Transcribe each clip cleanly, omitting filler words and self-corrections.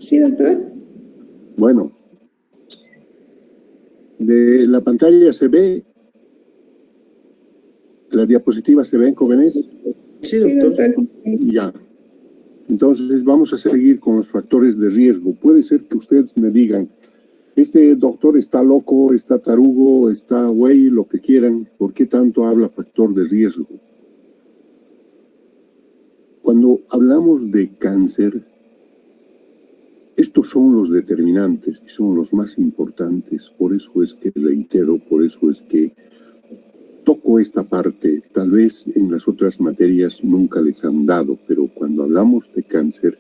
Sí, doctor. Bueno, de la pantalla se ve, las diapositivas se ven, jóvenes. Sí, doctor. Ya. Entonces vamos a seguir con los factores de riesgo. Puede ser que ustedes me digan, este doctor está loco, está tarugo, está güey, lo que quieran, ¿por qué tanto habla factor de riesgo? Cuando hablamos de cáncer, estos son los determinantes y son los más importantes. Por eso es que reitero, por eso es que toco esta parte. Tal vez en las otras materias nunca les han dado, pero cuando hablamos de cáncer,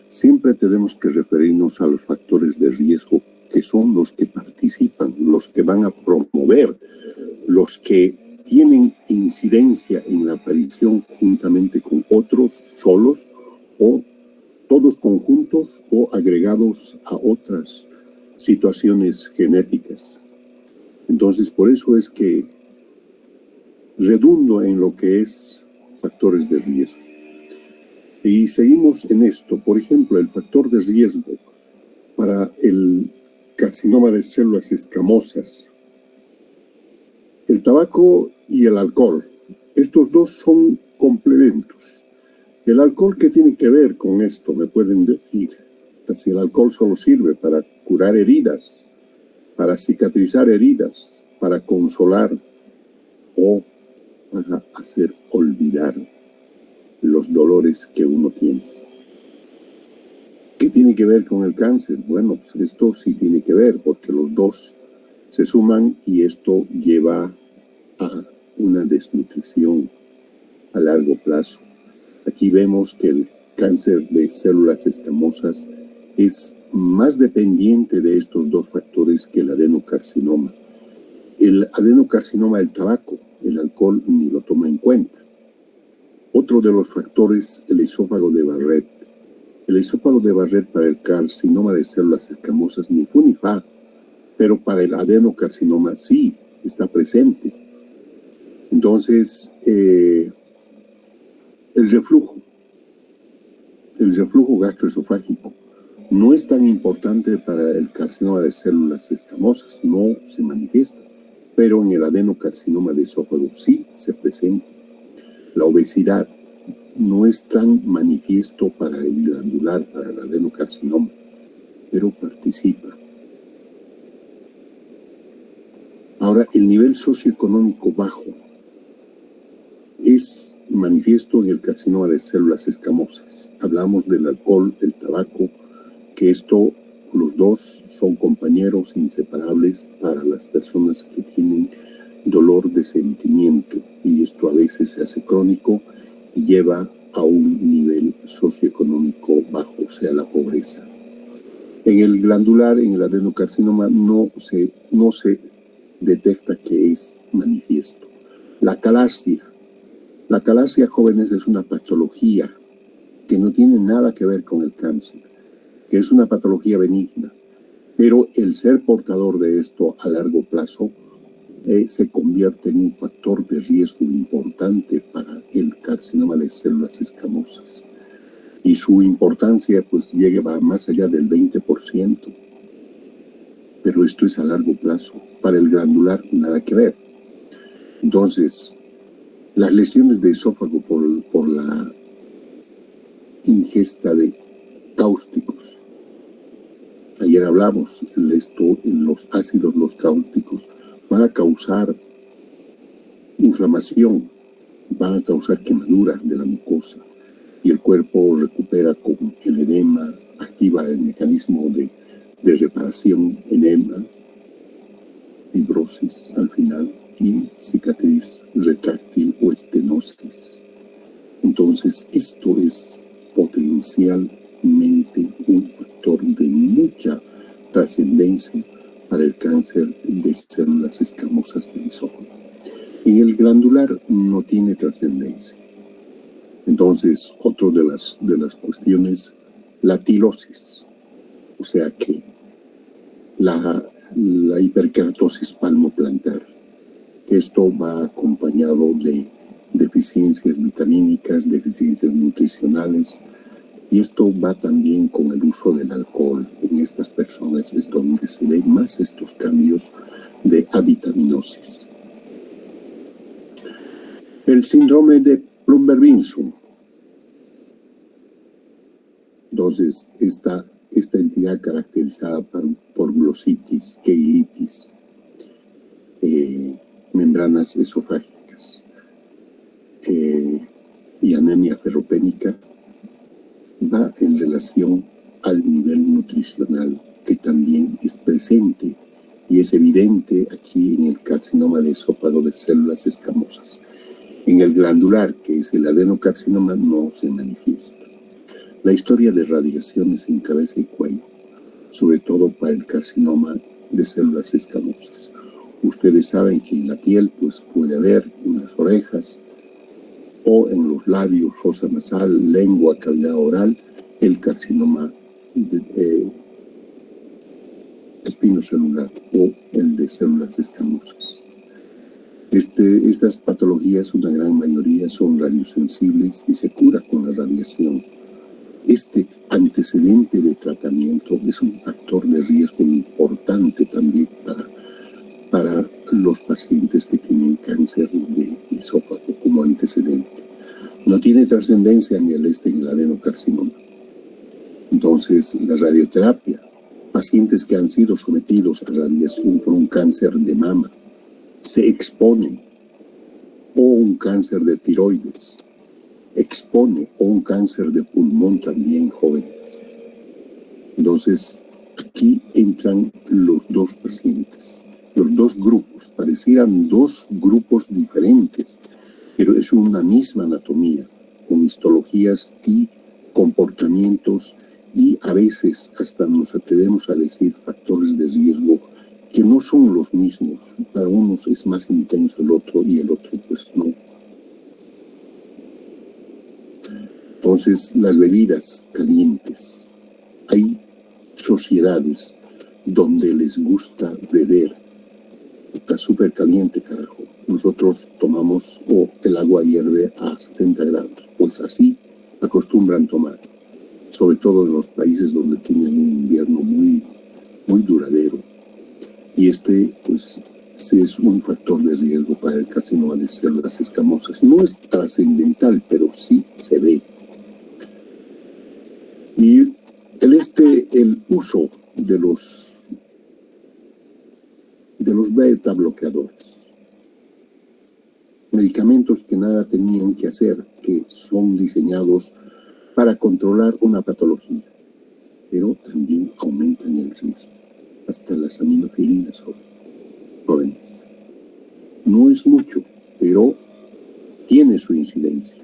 siempre tenemos que referirnos a los factores de riesgo, que son los que participan, los que van a promover, los que tienen incidencia en la aparición juntamente con otros solos o todos conjuntos o agregados a otras situaciones genéticas. Entonces, por eso es que redundo en lo que es factores de riesgo. Y seguimos en esto. Por ejemplo, el factor de riesgo para el carcinoma de células escamosas, el tabaco y el alcohol. Estos dos son complementos. El alcohol, ¿qué tiene que ver con esto? Me pueden decir. Si el alcohol solo sirve para curar heridas, para cicatrizar heridas, para consolar o para hacer olvidar los dolores que uno tiene. ¿Qué tiene que ver con el cáncer? Bueno, pues esto sí tiene que ver, porque los dos se suman y esto lleva a una desnutrición a largo plazo. Aquí vemos que el cáncer de células escamosas es más dependiente de estos dos factores que el adenocarcinoma. El adenocarcinoma del tabaco, el alcohol ni lo toma en cuenta. Otro de los factores, el esófago de Barrett. El esófago de Barrett para el carcinoma de células escamosas ni fu ni fa, pero para el adenocarcinoma sí está presente. Entonces, el reflujo gastroesofágico no es tan importante para el carcinoma de células escamosas, no se manifiesta, pero en el adenocarcinoma de esófago sí se presenta. La obesidad no es tan manifiesto para el glandular, para el adenocarcinoma, pero participa. Ahora, el nivel socioeconómico bajo es manifiesto en el carcinoma de células escamosas. Hablamos del alcohol, del tabaco, que los dos son compañeros inseparables para las personas que tienen dolor de sentimiento, y esto a veces se hace crónico y lleva a un nivel socioeconómico bajo, o sea, la pobreza. En el glandular, en el adenocarcinoma, no se detecta que es manifiesto. La calasia, jóvenes, es una patología que no tiene nada que ver con el cáncer, que es una patología benigna, pero el ser portador de esto a largo plazo se convierte en un factor de riesgo importante para el carcinoma de células escamosas. Y su importancia pues va más allá del 20%. Pero esto es a largo plazo. Para el glandular, nada que ver. Entonces, las lesiones de esófago por la ingesta de cáusticos. Ayer hablamos en los ácidos, los cáusticos van a causar inflamación, van a causar quemadura de la mucosa y el cuerpo recupera con el edema, activa el mecanismo de reparación, edema, fibrosis al final y cicatriz retráctil o estenosis. Entonces, esto es potencialmente un factor de mucha trascendencia para el cáncer de células escamosas del esófago. En el glandular no tiene trascendencia. Entonces, otro de las cuestiones, la tilosis, o sea que la hiperkeratosis palmoplantar, que esto va acompañado de deficiencias vitamínicas, deficiencias nutricionales Y esto va también con el uso del alcohol. En estas personas es donde se ven más estos cambios de avitaminosis. El síndrome de Plummer-Vinson. Entonces, esta entidad caracterizada por glositis, keilitis, membranas esofágicas y anemia ferropénica, va en relación al nivel nutricional que también es presente y es evidente aquí en el carcinoma de esófago de células escamosas. En el glandular, que es el adenocarcinoma, no se manifiesta. La historia de radiaciones en cabeza y cuello, sobre todo para el carcinoma de células escamosas. Ustedes saben que en la piel pues, puede haber unas orejas, o en los labios, fosa nasal, lengua, cavidad oral, el carcinoma espinocelular o el de células escamosas. Estas patologías, una gran mayoría, son radiosensibles y se cura con la radiación. Este antecedente de tratamiento es un factor de riesgo importante también para los pacientes que tienen cáncer de esófago como antecedente. No tiene trascendencia ni el adenocarcinoma. Entonces, la radioterapia, pacientes que han sido sometidos a radiación por un cáncer de mama, se exponen, o un cáncer de tiroides, expone, o un cáncer de pulmón también jóvenes. Entonces, aquí entran los dos pacientes, los dos grupos, parecieran dos grupos diferentes, pero es una misma anatomía, con histologías y comportamientos, y a veces hasta nos atrevemos a decir factores de riesgo que no son los mismos. Para unos es más intenso el otro y el otro pues no. Entonces, las bebidas calientes. Hay sociedades donde les gusta beber. Está súper caliente, carajo. Nosotros tomamos, el agua hierve a 70 grados. Pues así acostumbran tomar. Sobre todo en los países donde tienen un invierno muy, muy duradero. Y pues, es un factor de riesgo para el carcinoma de células escamosas. No es trascendental, pero sí se ve. Y el uso de los beta bloqueadores, medicamentos que nada tenían que hacer, que son diseñados para controlar una patología, pero también aumentan el riesgo, hasta las aminofilinas jóvenes. No es mucho, pero tiene su incidencia.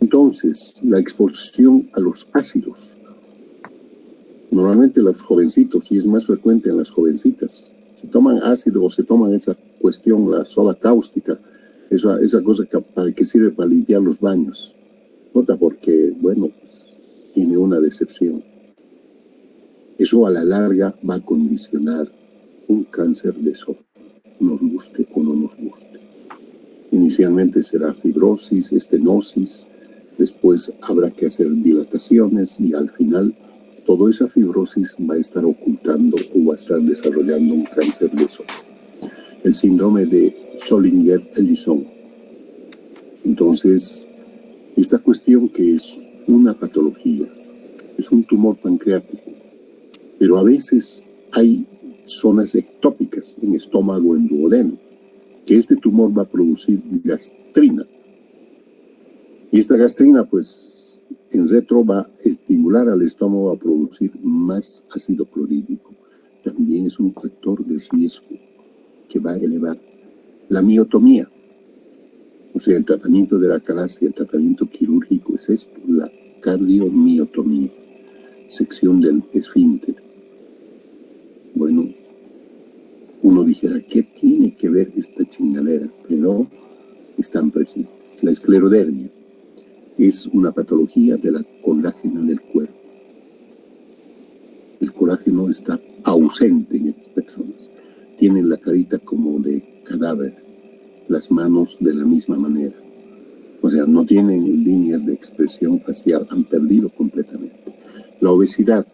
Entonces, la exposición a los ácidos. Normalmente los jovencitos, y es más frecuente en las jovencitas, se toman ácido o se toman esa cuestión, la soda cáustica, esa cosa que sirve para limpiar los baños. Nota porque, bueno, pues, tiene una decepción. Eso a la larga va a condicionar un cáncer de esófago, nos guste o no nos guste. Inicialmente será fibrosis, estenosis, después habrá que hacer dilataciones y al final toda esa fibrosis va a estar ocultando o va a estar desarrollando un cáncer de esófago. El síndrome de Zollinger-Ellison. Entonces, esta cuestión que es una patología, es un tumor pancreático, pero a veces hay zonas ectópicas en estómago, en duodeno, que este tumor va a producir gastrina. Y esta gastrina, pues, en retro va a estimular al estómago a producir más ácido clorhídrico. También es un factor de riesgo que va a elevar la miotomía. O sea, el tratamiento de la calasia, el tratamiento quirúrgico es esto, la cardiomiotomía, sección del esfínter. Bueno, uno dijera, ¿qué tiene que ver esta chingadera? Pero están presentes. La esclerodermia es una patología de la colágena del cuerpo. El colágeno está ausente en estas personas. Tienen la carita como de cadáver, las manos de la misma manera. O sea, no tienen líneas de expresión facial, han perdido completamente. La obesidad,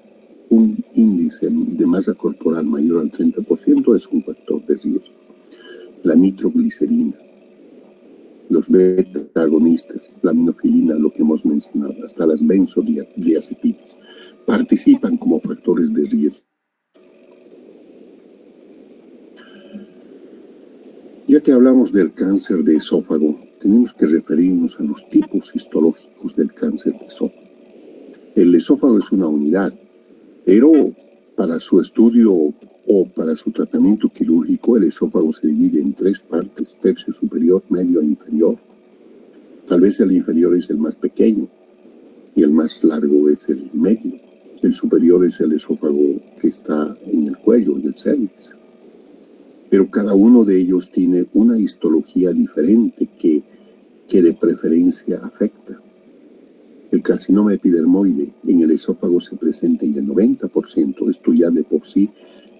un índice de masa corporal mayor al 30% es un factor de riesgo. La nitroglicerina, los beta-agonistas, la aminofilina, lo que hemos mencionado, hasta las benzodiazepinas, participan como factores de riesgo. Ya que hablamos del cáncer de esófago, tenemos que referirnos a los tipos histológicos del cáncer de esófago. El esófago es una unidad, pero para su estudio o para su tratamiento quirúrgico, el esófago se divide en tres partes: tercio superior, medio e inferior. Tal vez el inferior es el más pequeño y el más largo es el medio. El superior es el esófago que está en el cuello, en el cervix. Pero cada uno de ellos tiene una histología diferente que de preferencia afecta. El carcinoma epidermoide en el esófago se presenta en el 90%. Esto ya de por sí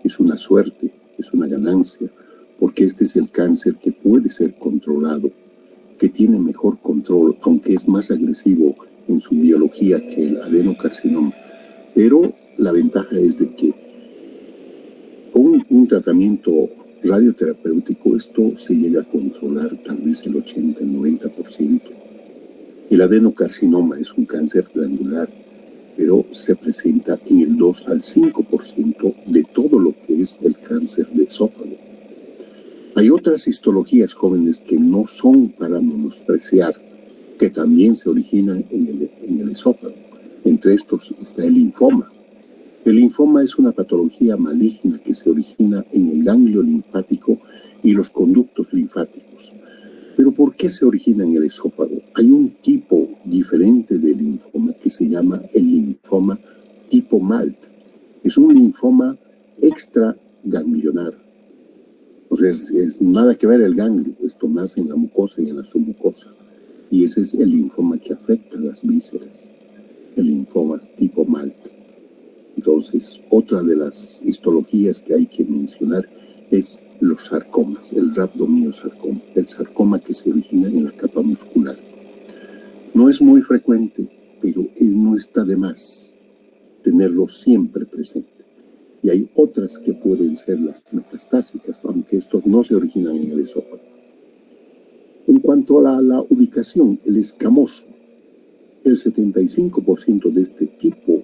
es una suerte, es una ganancia, porque este es el cáncer que puede ser controlado, que tiene mejor control, aunque es más agresivo en su biología que el adenocarcinoma. Pero la ventaja es de que con un tratamiento radioterapéutico esto se llega a controlar tal vez el 80, el 90%. El adenocarcinoma es un cáncer glandular, pero se presenta en el 2 al 5% de todo lo que es el cáncer de esófago. Hay otras histologías, jóvenes, que no son para menospreciar, que también se originan en el esófago. Entre estos está el linfoma. El linfoma es una patología maligna que se origina en el ganglio linfático y los conductos linfáticos. Pero ¿por qué se origina en el esófago? Hay un tipo diferente de linfoma que se llama el linfoma tipo MALT. Es un linfoma extraganglionar. O sea, es nada que ver el ganglio. Esto nace en la mucosa y en la submucosa. Y ese es el linfoma que afecta a las vísceras. El linfoma tipo MALT. Entonces, otra de las histologías que hay que mencionar es los sarcomas, el rhabdomiosarcoma, el sarcoma que se origina en la capa muscular. No es muy frecuente, pero no está de más tenerlo siempre presente. Y hay otras que pueden ser las metastásicas, aunque estos no se originan en el esófago. En cuanto a la ubicación, el escamoso, el 75% de este tipo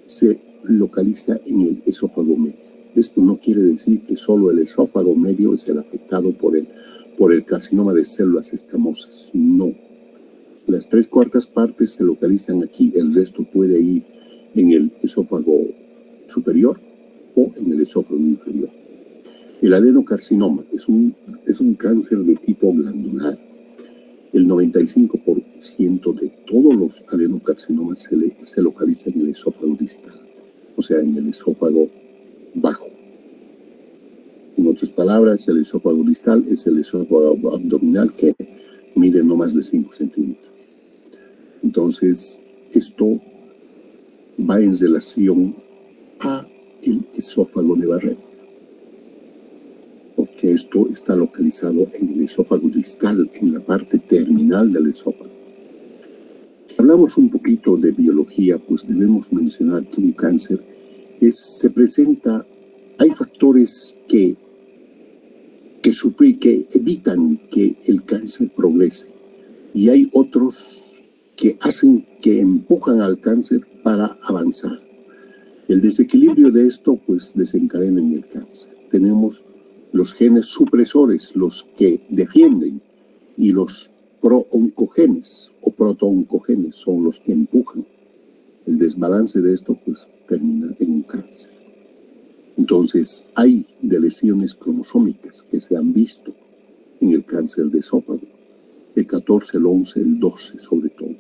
se localiza en el esófago medio. Esto no quiere decir que solo el esófago medio es el afectado por el carcinoma de células escamosas. No. Las 3/4 partes se localizan aquí. El resto puede ir en el esófago superior o en el esófago inferior. El adenocarcinoma es un cáncer de tipo glandular. El 95% de todos los adenocarcinomas se localiza en el esófago distal, o sea, en el esófago bajo. En otras palabras, el esófago distal es el esófago abdominal que mide no más de 5 centímetros. Entonces, esto va en relación a el esófago de Barrett, porque esto está localizado en el esófago distal, en la parte terminal del esófago. Si hablamos un poquito de biología, pues debemos mencionar que un cáncer se presenta, hay factores que evitan que el cáncer progrese, y hay otros que empujan al cáncer para avanzar. El desequilibrio de esto pues desencadena en el cáncer. Tenemos los genes supresores, los que defienden, y los prooncogenes o protooncogenes son los que empujan. El desbalance de esto pues termina en un cáncer. Entonces hay de lesiones cromosómicas que se han visto en el cáncer de esófago, el 14, el 11, el 12 sobre todo.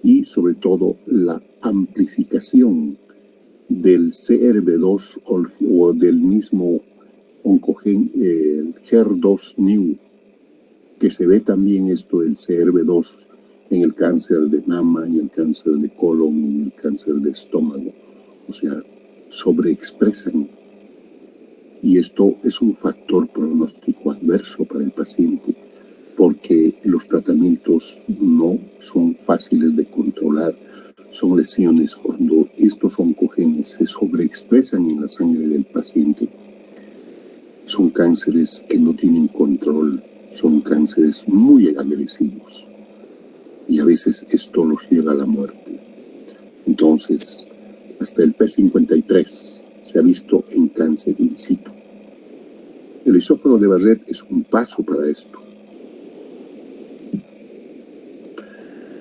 Y sobre todo la amplificación del CRB2 o del mismo oncogen, el HER2-Neu, que se ve también esto del CRB2 en el cáncer de mama, en el cáncer de colon, en el cáncer de estómago. O sea, sobreexpresan. Y esto es un factor pronóstico adverso para el paciente, porque los tratamientos no son fáciles de controlar. Son lesiones cuando estos oncogenes se sobreexpresan en la sangre del paciente. Son cánceres que no tienen control, son cánceres muy agresivos y a veces esto los lleva a la muerte. Entonces, hasta el P53 se ha visto en cáncer in situ. El esófago de Barrett es un paso para esto.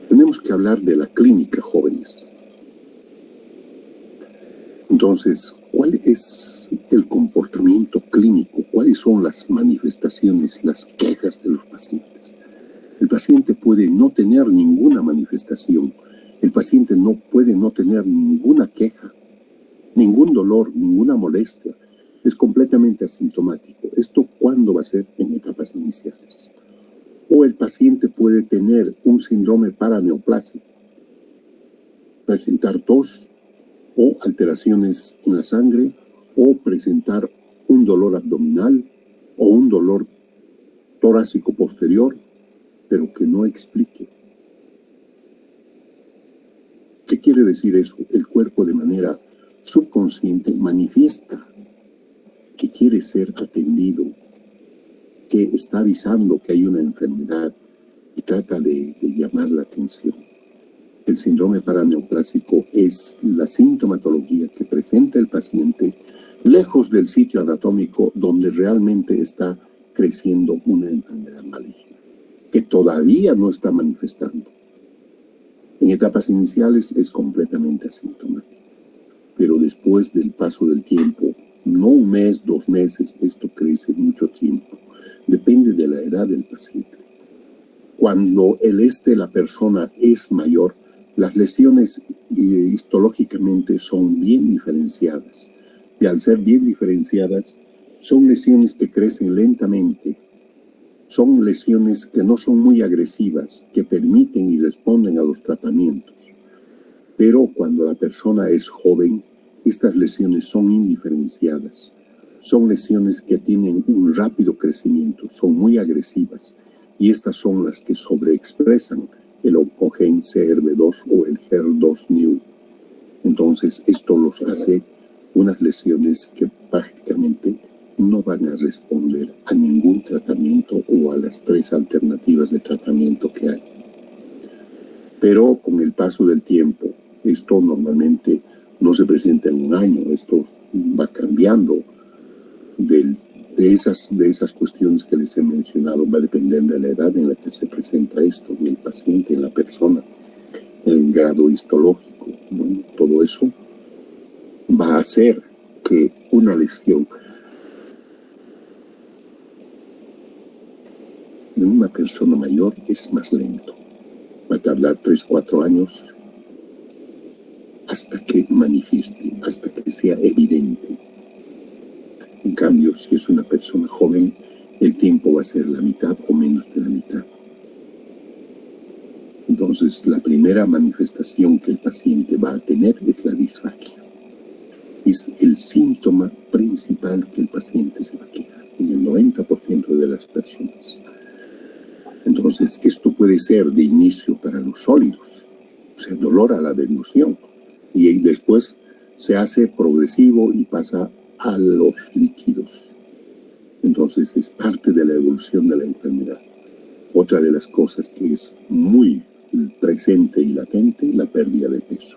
Tenemos que hablar de la clínica, jóvenes. Entonces, ¿cuál es el comportamiento clínico? ¿Cuáles son las manifestaciones, las quejas de los pacientes? El paciente puede no tener ninguna manifestación. El paciente no puede no tener ninguna queja, ningún dolor, ninguna molestia. Es completamente asintomático. ¿Esto cuándo va a ser? En etapas iniciales. O el paciente puede tener un síndrome paraneoplásico, presentar tos o alteraciones en la sangre, o presentar un dolor abdominal o un dolor torácico posterior, pero que no explique. ¿Qué quiere decir eso? El cuerpo de manera subconsciente manifiesta que quiere ser atendido, que está avisando que hay una enfermedad y trata de llamar la atención. El síndrome paraneoplásico es la sintomatología que presenta el paciente lejos del sitio anatómico donde realmente está creciendo una enfermedad maligna, que todavía no está manifestando. En etapas iniciales es completamente asintomático, pero después del paso del tiempo, no un mes, 2 meses, esto crece mucho tiempo. Depende de la edad del paciente. Cuando la persona es mayor, las lesiones histológicamente son bien diferenciadas. Y al ser bien diferenciadas, son lesiones que crecen lentamente. Son lesiones que no son muy agresivas, que permiten y responden a los tratamientos. Pero cuando la persona es joven, estas lesiones son indiferenciadas. Son lesiones que tienen un rápido crecimiento, son muy agresivas. Y estas son las que sobreexpresan el oncogen CRB2 o el HER2-Neu. Entonces, esto los hace unas lesiones que prácticamente no van a responder a ningún tratamiento o a las 3 alternativas de tratamiento que hay. Pero con el paso del tiempo, esto normalmente no se presenta en un año, esto va cambiando de esas cuestiones que les he mencionado, va a depender de la edad en la que se presenta esto, del paciente, en la persona, el grado histológico. Bueno, todo eso va a hacer que una lesión de una persona mayor es más lento. Va a tardar 3-4 años hasta que manifieste, hasta que sea evidente. En cambio, si es una persona joven, el tiempo va a ser la mitad o menos de la mitad. Entonces, la primera manifestación que el paciente va a tener es la disfagia. Es el síntoma principal que el paciente se va a quejar en el 90% de las personas. Entonces, esto puede ser de inicio para los sólidos, o sea, dolor a la deglución, y después se hace progresivo y pasa a los líquidos. Entonces, es parte de la evolución de la enfermedad. Otra de las cosas que es muy presente y latente, la pérdida de peso.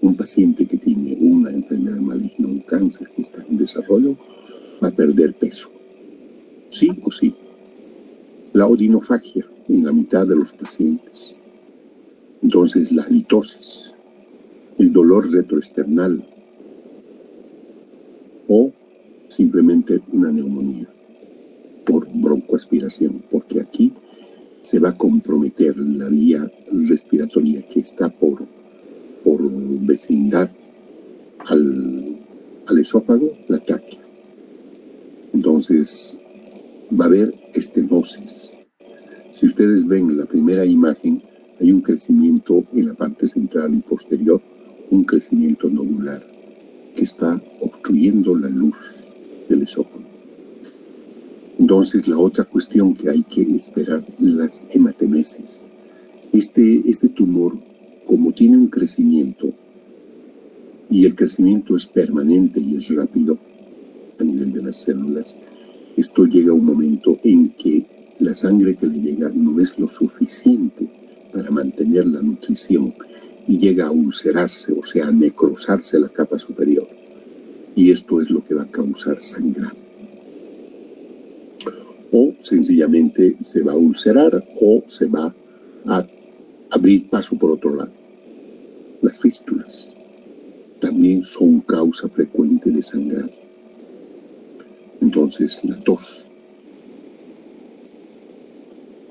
Un paciente que tiene una enfermedad maligna, un cáncer que está en desarrollo, va a perder peso. Sí o sí. La odinofagia en la mitad de los pacientes. Entonces, la halitosis, el dolor retroesternal o simplemente una neumonía por broncoaspiración, porque aquí se va a comprometer la vía respiratoria que está por vecindad al esófago, la tráquea. Entonces, va a haber estenosis. Si ustedes ven la primera imagen, hay un crecimiento en la parte central y posterior, un crecimiento nodular que está obstruyendo la luz del esófago. Entonces, la otra cuestión que hay que esperar, las hematemesis. Este tumor, como tiene un crecimiento, y el crecimiento es permanente y es rápido a nivel de las células, esto llega a un momento en que la sangre que le llega no es lo suficiente para mantener la nutrición y llega a ulcerarse, o sea, a necrosarse la capa superior. Y esto es lo que va a causar sangrado. O sencillamente se va a ulcerar o se va a abrir paso por otro lado. Las fístulas también son causa frecuente de sangrado. Entonces, la tos.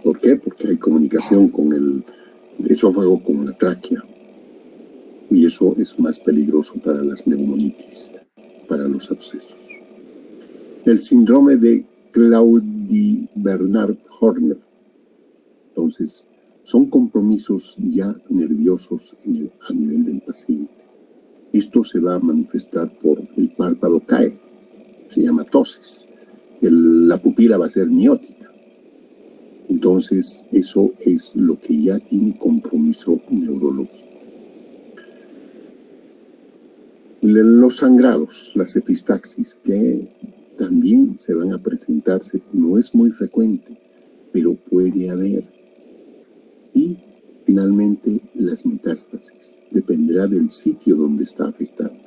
¿Por qué? Porque hay comunicación con el esófago, con la tráquea. Y eso es más peligroso para las neumonitis, para los abscesos. El síndrome de Claudy-Bernard-Horner. Entonces, son compromisos ya nerviosos a nivel del paciente. Esto se va a manifestar por el párpado cae, se llama ptosis. La pupila va a ser miótica. Entonces, eso es lo que ya tiene compromiso neurológico. Los sangrados, las epistaxis, que también se van a presentarse, no es muy frecuente, pero puede haber. Y finalmente, las metástasis. Dependerá del sitio donde está afectado,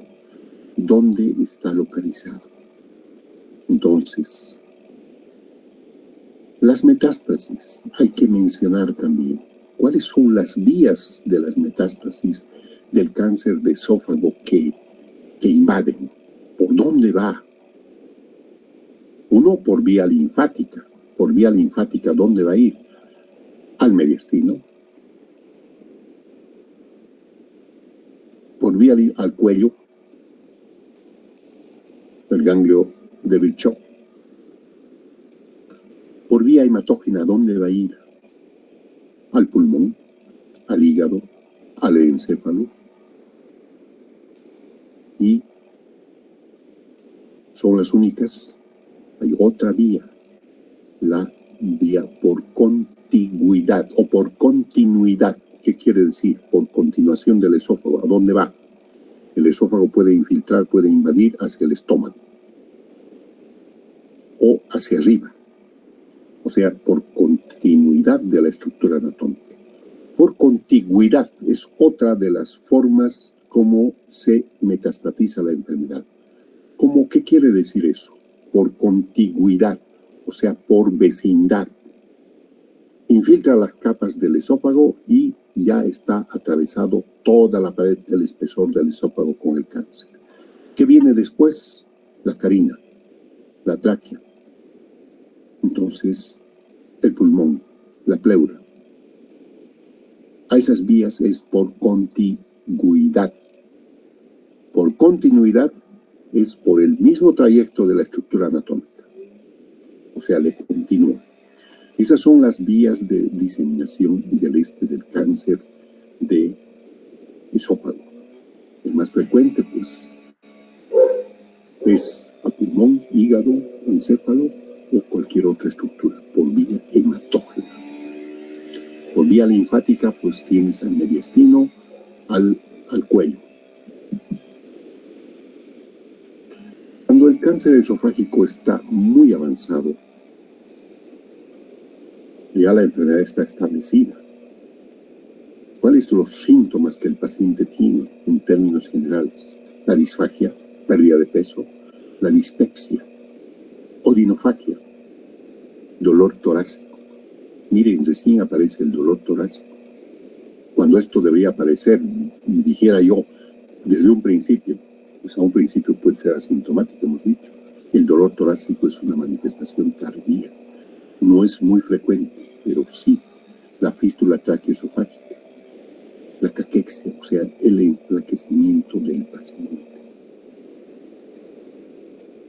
dónde está localizado. Entonces, las metástasis, hay que mencionar también cuáles son las vías de las metástasis del cáncer de esófago que invaden. ¿Por dónde va? Uno, por vía linfática. Por vía linfática, ¿dónde va a ir? Al mediastino. Por vía al cuello, el ganglio de Virchow. Por vía hematógena, ¿dónde va a ir? Al pulmón, al hígado, al encéfalo. Y son las únicas. Hay otra vía, la vía por contigüidad o por continuidad. ¿Qué quiere decir? Por continuación del esófago. ¿A dónde va? El esófago puede infiltrar, puede invadir hacia el estómago o hacia arriba. O sea, por continuidad de la estructura anatómica. Por contigüidad es otra de las formas como se metastatiza la enfermedad. ¿Qué quiere decir eso? Por contigüidad, o sea, por vecindad. Infiltra las capas del esófago y ya está atravesado toda la pared del espesor del esófago con el cáncer. ¿Qué viene después? La carina, la tráquea. Entonces, el pulmón, la pleura. A esas vías es por contigüidad. Por continuidad es por el mismo trayecto de la estructura anatómica. O sea, le continúa. Esas son las vías de diseminación del cáncer de esófago. El más frecuente, pues, es a pulmón, hígado, encéfalo o cualquier otra estructura por vía hematógena. Por vía linfática, pues tienes al mediastino, al cuello. Cuando el cáncer esofágico está muy avanzado, ya la enfermedad está establecida. ¿Cuáles son los síntomas que el paciente tiene en términos generales? La disfagia, pérdida de peso, la dispepsia, odinofagia, dolor torácico. Miren, recién aparece el dolor torácico. Cuando esto debería aparecer, dijera yo, desde un principio, pues a un principio puede ser asintomático, hemos dicho. El dolor torácico es una manifestación tardía. No es muy frecuente, pero sí. La fístula traqueoesofágica, la caquexia, o sea, el enflaquecimiento del paciente.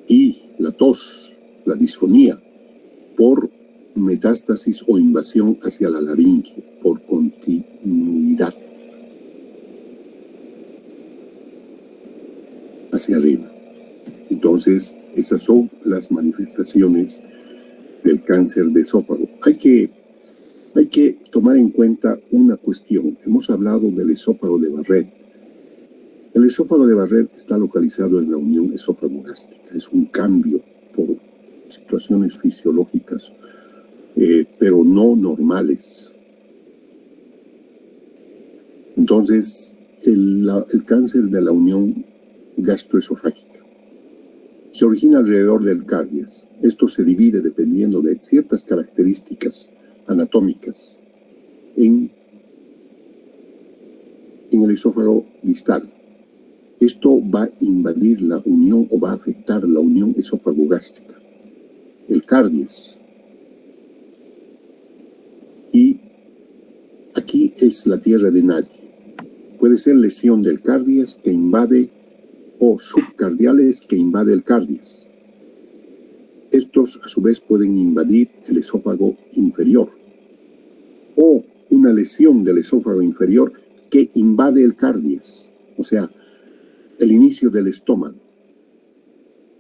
Y la tos, la disfonía, por metástasis o invasión hacia la laringe, por continuidad hacia arriba. Entonces, esas son las manifestaciones del cáncer de esófago. Hay que tomar en cuenta una cuestión. Hemos hablado del esófago de Barrett. El esófago de Barrett está localizado en la unión esófago-gástrica. Es un cambio por situaciones fisiológicas, pero no normales. Entonces, el cáncer de la unión gastroesofágica se origina alrededor del cardias. Esto se divide dependiendo de ciertas características anatómicas en el esófago distal. Esto va a invadir la unión o va a afectar la unión esófago-gástrica, el cardias. Y aquí es la tierra de nadie. Puede ser lesión del cardias que invade o subcardiales que invade el cardias. Estos a su vez pueden invadir el esófago inferior o una lesión del esófago inferior que invade el cardias, o sea, el inicio del estómago.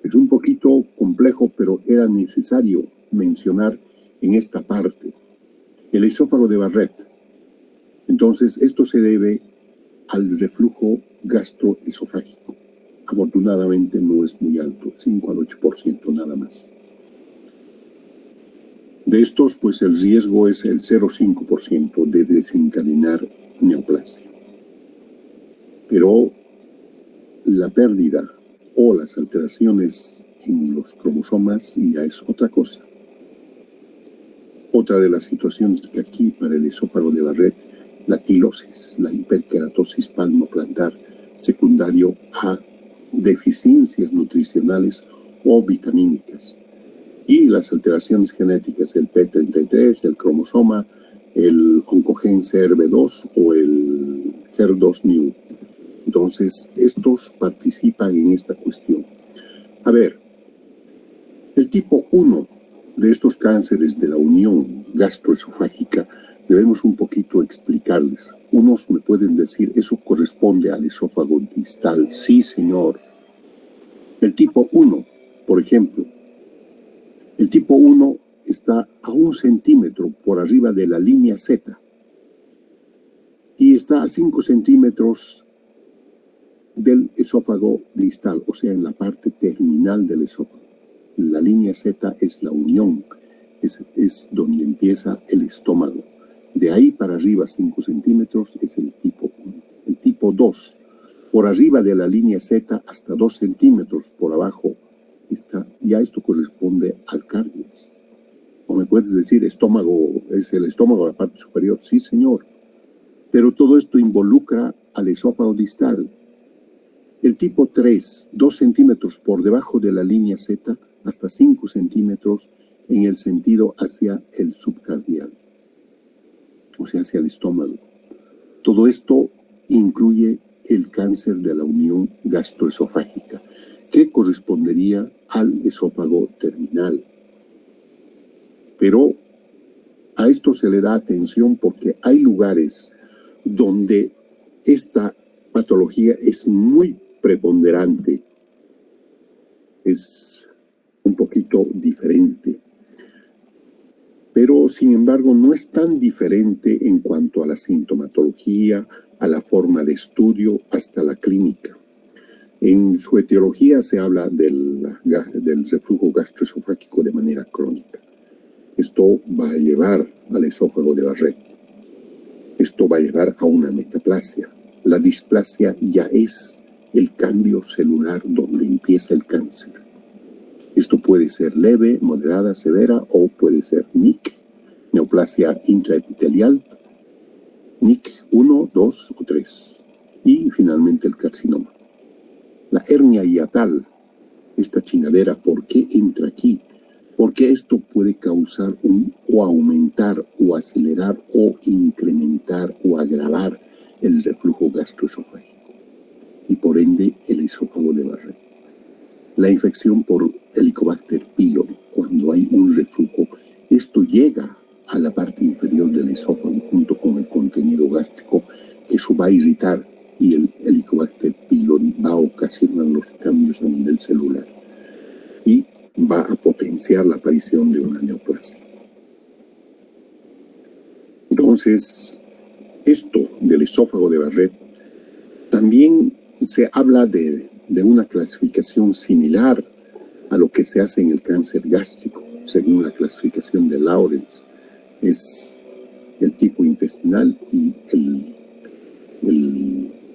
Es un poquito complejo, pero era necesario mencionar en esta parte el esófago de Barrett. Entonces, esto se debe al reflujo gastroesofágico. Afortunadamente no es muy alto, 5 al 8% nada más. De estos, pues el riesgo es el 0,5% de desencadenar neoplasia. Pero la pérdida o las alteraciones en los cromosomas ya es otra cosa. Otra de las situaciones que aquí para el esófago de Barrett, la quilosis, la hiperkeratosis palmoplantar secundario a deficiencias nutricionales o vitamínicas. Y las alteraciones genéticas, el P33, el cromosoma, el oncogen CRB2 o el HER2-Neu. Entonces, estos participan en esta cuestión. A ver, el tipo 1 de estos cánceres de la unión gastroesofágica debemos un poquito explicarles. Unos me pueden decir, ¿eso corresponde al esófago distal? Sí, señor. El tipo 1, por ejemplo, el tipo 1 está a 1 centímetro por arriba de la línea Z y está a 5 centímetros del esófago distal, o sea, en la parte terminal del esófago. La línea Z es la unión, es donde empieza el estómago. De ahí para arriba, 5 centímetros, es el tipo 1. El tipo 2, por arriba de la línea Z hasta 2 centímetros por abajo, ya esto corresponde al cardias. O me puedes decir, estómago, es el estómago, la parte superior. Sí, señor. Pero todo esto involucra al esófago distal. El tipo 3, 2 centímetros por debajo de la línea Z, hasta 5 centímetros en el sentido hacia el subcardial, o sea, hacia el estómago. Todo esto incluye el cáncer de la unión gastroesofágica, que correspondería al esófago terminal. Pero a esto se le da atención porque hay lugares donde esta patología es muy preponderante, es un poquito diferente, pero sin embargo no es tan diferente en cuanto a la sintomatología, a la forma de estudio, hasta la clínica. En su etiología se habla del reflujo gastroesofágico de manera crónica. Esto va a llevar al esófago de Barrett. Esto va a llevar a una metaplasia. La displasia ya es el cambio celular donde empieza el cáncer. Esto puede ser leve, moderada, severa o puede ser NIC, neoplasia intraepitelial, NIC 1, 2 o 3. Y finalmente el carcinoma. La hernia hiatal, esta chingadera, ¿por qué entra aquí? Porque esto puede causar o aumentar o acelerar o incrementar o agravar el reflujo gastroesofágico y por ende el esófago de Barrett. La infección por Helicobacter pylori, cuando hay un reflujo, esto llega a la parte inferior del esófago junto con el contenido gástrico, que eso va a irritar y el Helicobacter pylori va a ocasionar los cambios a nivel celular y va a potenciar la aparición de una neoplasia. Entonces, esto del esófago de Barrett también se habla de una clasificación similar a lo que se hace en el cáncer gástrico, según la clasificación de Lawrence. Es el tipo intestinal y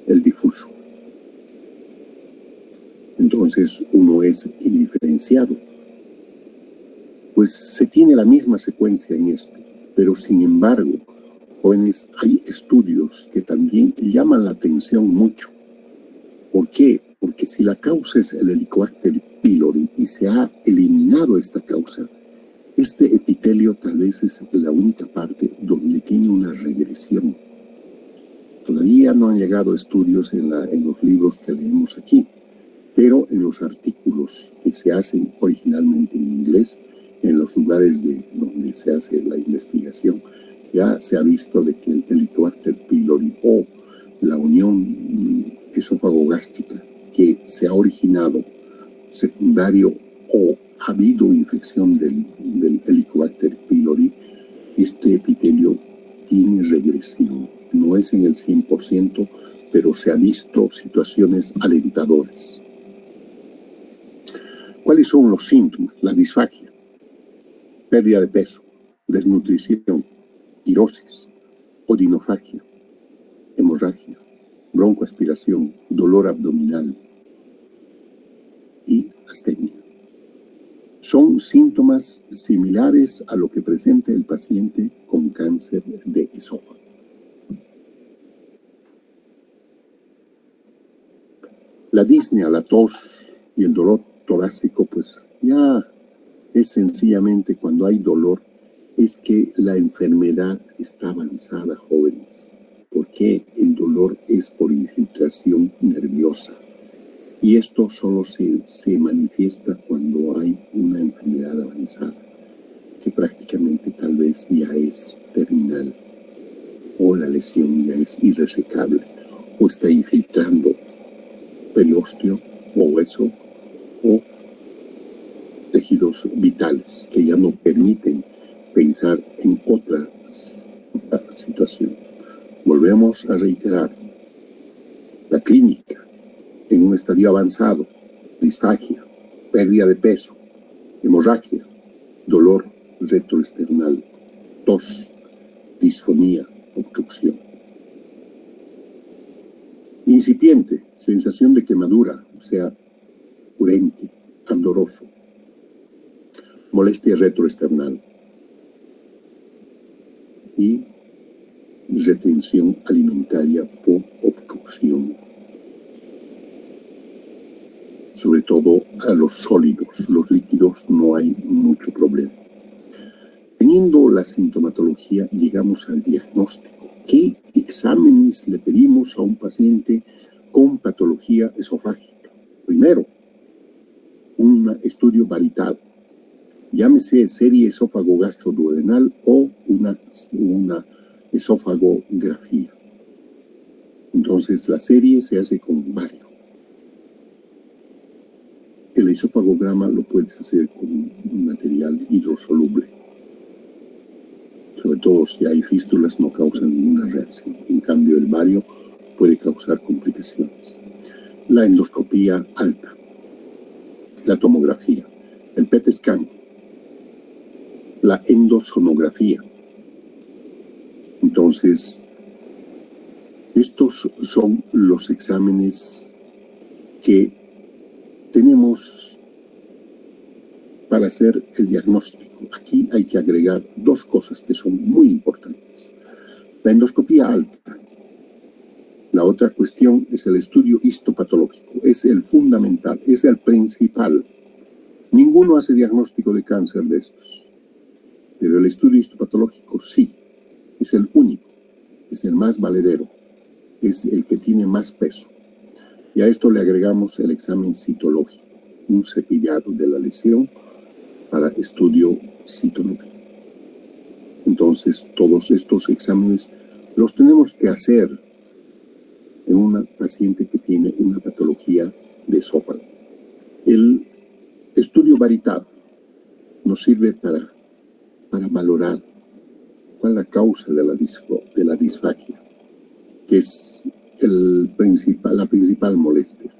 el difuso. Entonces uno es indiferenciado. Pues se tiene la misma secuencia en esto, pero sin embargo, jóvenes, hay estudios que también llaman la atención mucho. ¿Por qué? Porque si la causa es el Helicobacter pylori y se ha eliminado esta causa, este epitelio tal vez es la única parte donde tiene una regresión. Todavía no han llegado estudios en los libros que leemos aquí, pero en los artículos que se hacen originalmente en inglés, en los lugares donde se hace la investigación, ya se ha visto de que el Helicobacter pylori o la unión esófago-gástrica que se ha originado secundario o ha habido infección del Helicobacter pylori, este epitelio tiene regresión. No es en el 100%, pero se han visto situaciones alentadoras. ¿Cuáles son los síntomas? La disfagia, pérdida de peso, desnutrición, pirosis, odinofagia, hemorragia, broncoaspiración, dolor abdominal y astenia. Son síntomas similares a lo que presenta el paciente con cáncer de esófago. La disnea, la tos y el dolor torácico, pues ya es sencillamente cuando hay dolor, es que la enfermedad está avanzada, jóvenes, porque el dolor es por infiltración nerviosa. Y esto solo se manifiesta cuando hay una enfermedad avanzada, que prácticamente tal vez ya es terminal, o la lesión ya es irresecable, o está infiltrando periósteo o hueso, o tejidos vitales que ya no permiten pensar en otra situación. Volvemos a reiterar, la clínica en un estadio avanzado, disfagia, pérdida de peso, hemorragia, dolor retroesternal, tos, disfonía, obstrucción. Incipiente, sensación de quemadura, o sea, urente, ardoroso, molestia retroesternal y retención alimentaria por obstrucción. Sobre todo a los sólidos, los líquidos no hay mucho problema. Teniendo la sintomatología, llegamos al diagnóstico. ¿Qué exámenes le pedimos a un paciente con patología esofágica? Primero, un estudio varitado, llámese serie esófago gastroduodenal o una esófagografía. Entonces la serie se hace con bario. El esofagograma lo puedes hacer con un material hidrosoluble. Sobre todo si hay fístulas no causan ninguna reacción. En cambio el bario puede causar complicaciones. La endoscopía alta, la tomografía, el PET scan, la endosonografía. Entonces, estos son los exámenes que tenemos para hacer el diagnóstico. Aquí hay que agregar dos cosas que son muy importantes. La endoscopía alta. La otra cuestión es el estudio histopatológico. Es el fundamental, es el principal. Ninguno hace diagnóstico de cáncer de estos. Pero el estudio histopatológico sí. Es el único. Es el más valedero. Es el que tiene más peso. Y a esto le agregamos el examen citológico, un cepillado de la lesión para estudio citológico. Entonces, todos estos exámenes los tenemos que hacer en una paciente que tiene una patología de esófago. El estudio varitado, nos sirve para valorar cuál es la causa de la disfagia, que es la principal molestia.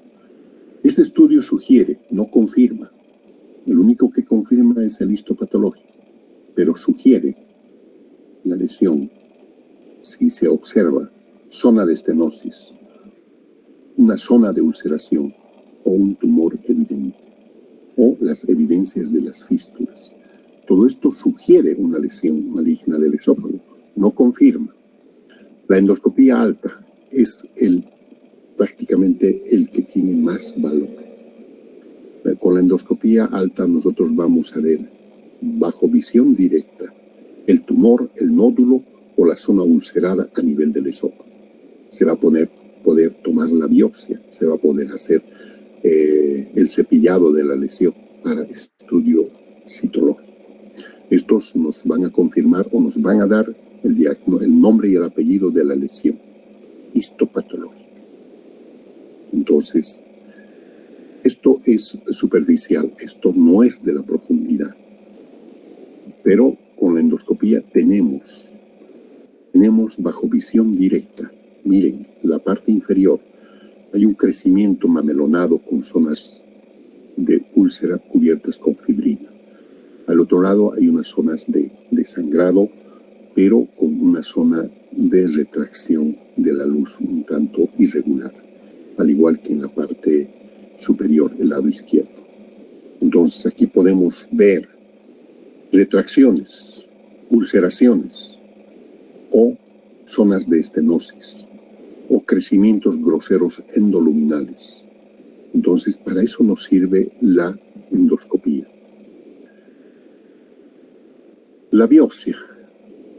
Este estudio sugiere, no confirma. El único que confirma es el histopatológico, pero sugiere la lesión si se observa zona de estenosis, una zona de ulceración o un tumor evidente, o las evidencias de las fístulas. Todo esto sugiere una lesión maligna del esófago, no confirma. La endoscopía alta es prácticamente el que tiene más valor. Con la endoscopía alta nosotros vamos a ver bajo visión directa el tumor, el nódulo o la zona ulcerada a nivel del esófago. Se va a poder tomar la biopsia, se va a poder hacer el cepillado de la lesión para estudio citológico. Estos nos van a confirmar o nos van a dar el nombre y el apellido de la lesión histopatológica. Entonces, esto es superficial, esto no es de la profundidad. Pero con la endoscopía tenemos bajo visión directa, miren, la parte inferior, hay un crecimiento mamelonado con zonas de úlcera cubiertas con fibrina. Al otro lado hay unas zonas de sangrado, pero con una zona de retracción de la luz un tanto irregular, al igual que en la parte superior, el lado izquierdo. Entonces aquí podemos ver retracciones, ulceraciones o zonas de estenosis o crecimientos groseros endoluminales. Entonces para eso nos sirve la endoscopía. La biopsia.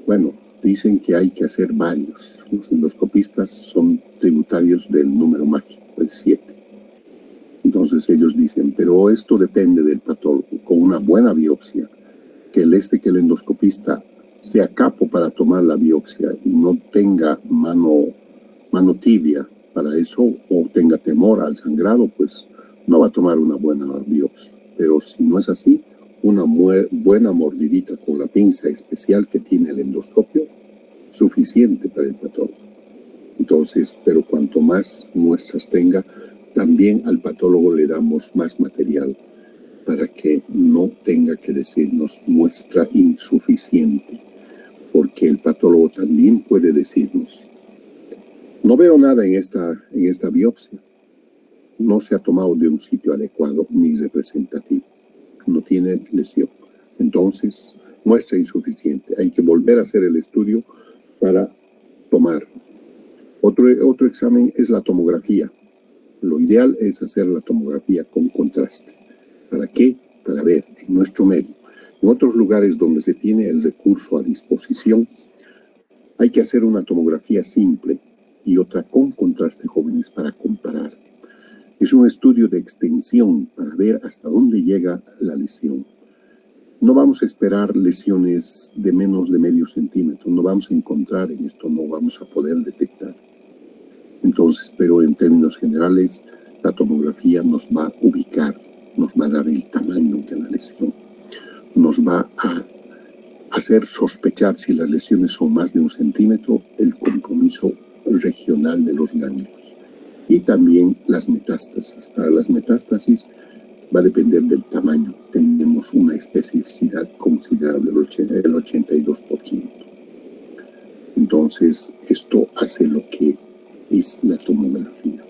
Bueno, dicen que hay que hacer varios. Los endoscopistas son tributarios del número mágico, el 7. Entonces ellos dicen, pero esto depende del patólogo. Con una buena biopsia, que el endoscopista sea capo para tomar la biopsia y no tenga mano tibia para eso o tenga temor al sangrado, pues no va a tomar una buena biopsia. Pero si no es así, una buena mordidita con la pinza especial que tiene el endoscopio, suficiente para el patólogo. Entonces, pero cuanto más muestras tenga, también al patólogo le damos más material para que no tenga que decirnos muestra insuficiente, porque el patólogo también puede decirnos, no veo nada en esta biopsia, no se ha tomado de un sitio adecuado ni representativo, no tiene lesión, entonces muestra insuficiente, hay que volver a hacer el estudio para tomar. Otro examen es la tomografía. Lo ideal es hacer la tomografía con contraste. ¿Para qué? Para ver en nuestro medio. En otros lugares donde se tiene el recurso a disposición, hay que hacer una tomografía simple y otra con contraste, jóvenes, para comparar. Es un estudio de extensión para ver hasta dónde llega la lesión. No vamos a esperar lesiones de menos de medio centímetro, no vamos a encontrar en esto, no vamos a poder detectar. Entonces, pero en términos generales, la tomografía nos va a ubicar, nos va a dar el tamaño de la lesión, nos va a hacer sospechar si las lesiones son más de 1 centímetro, el compromiso regional de los ganglios y también las metástasis. Para las metástasis va a depender del tamaño. Tenemos una especificidad considerable, el 82%. Entonces, esto hace lo que es la tomografía.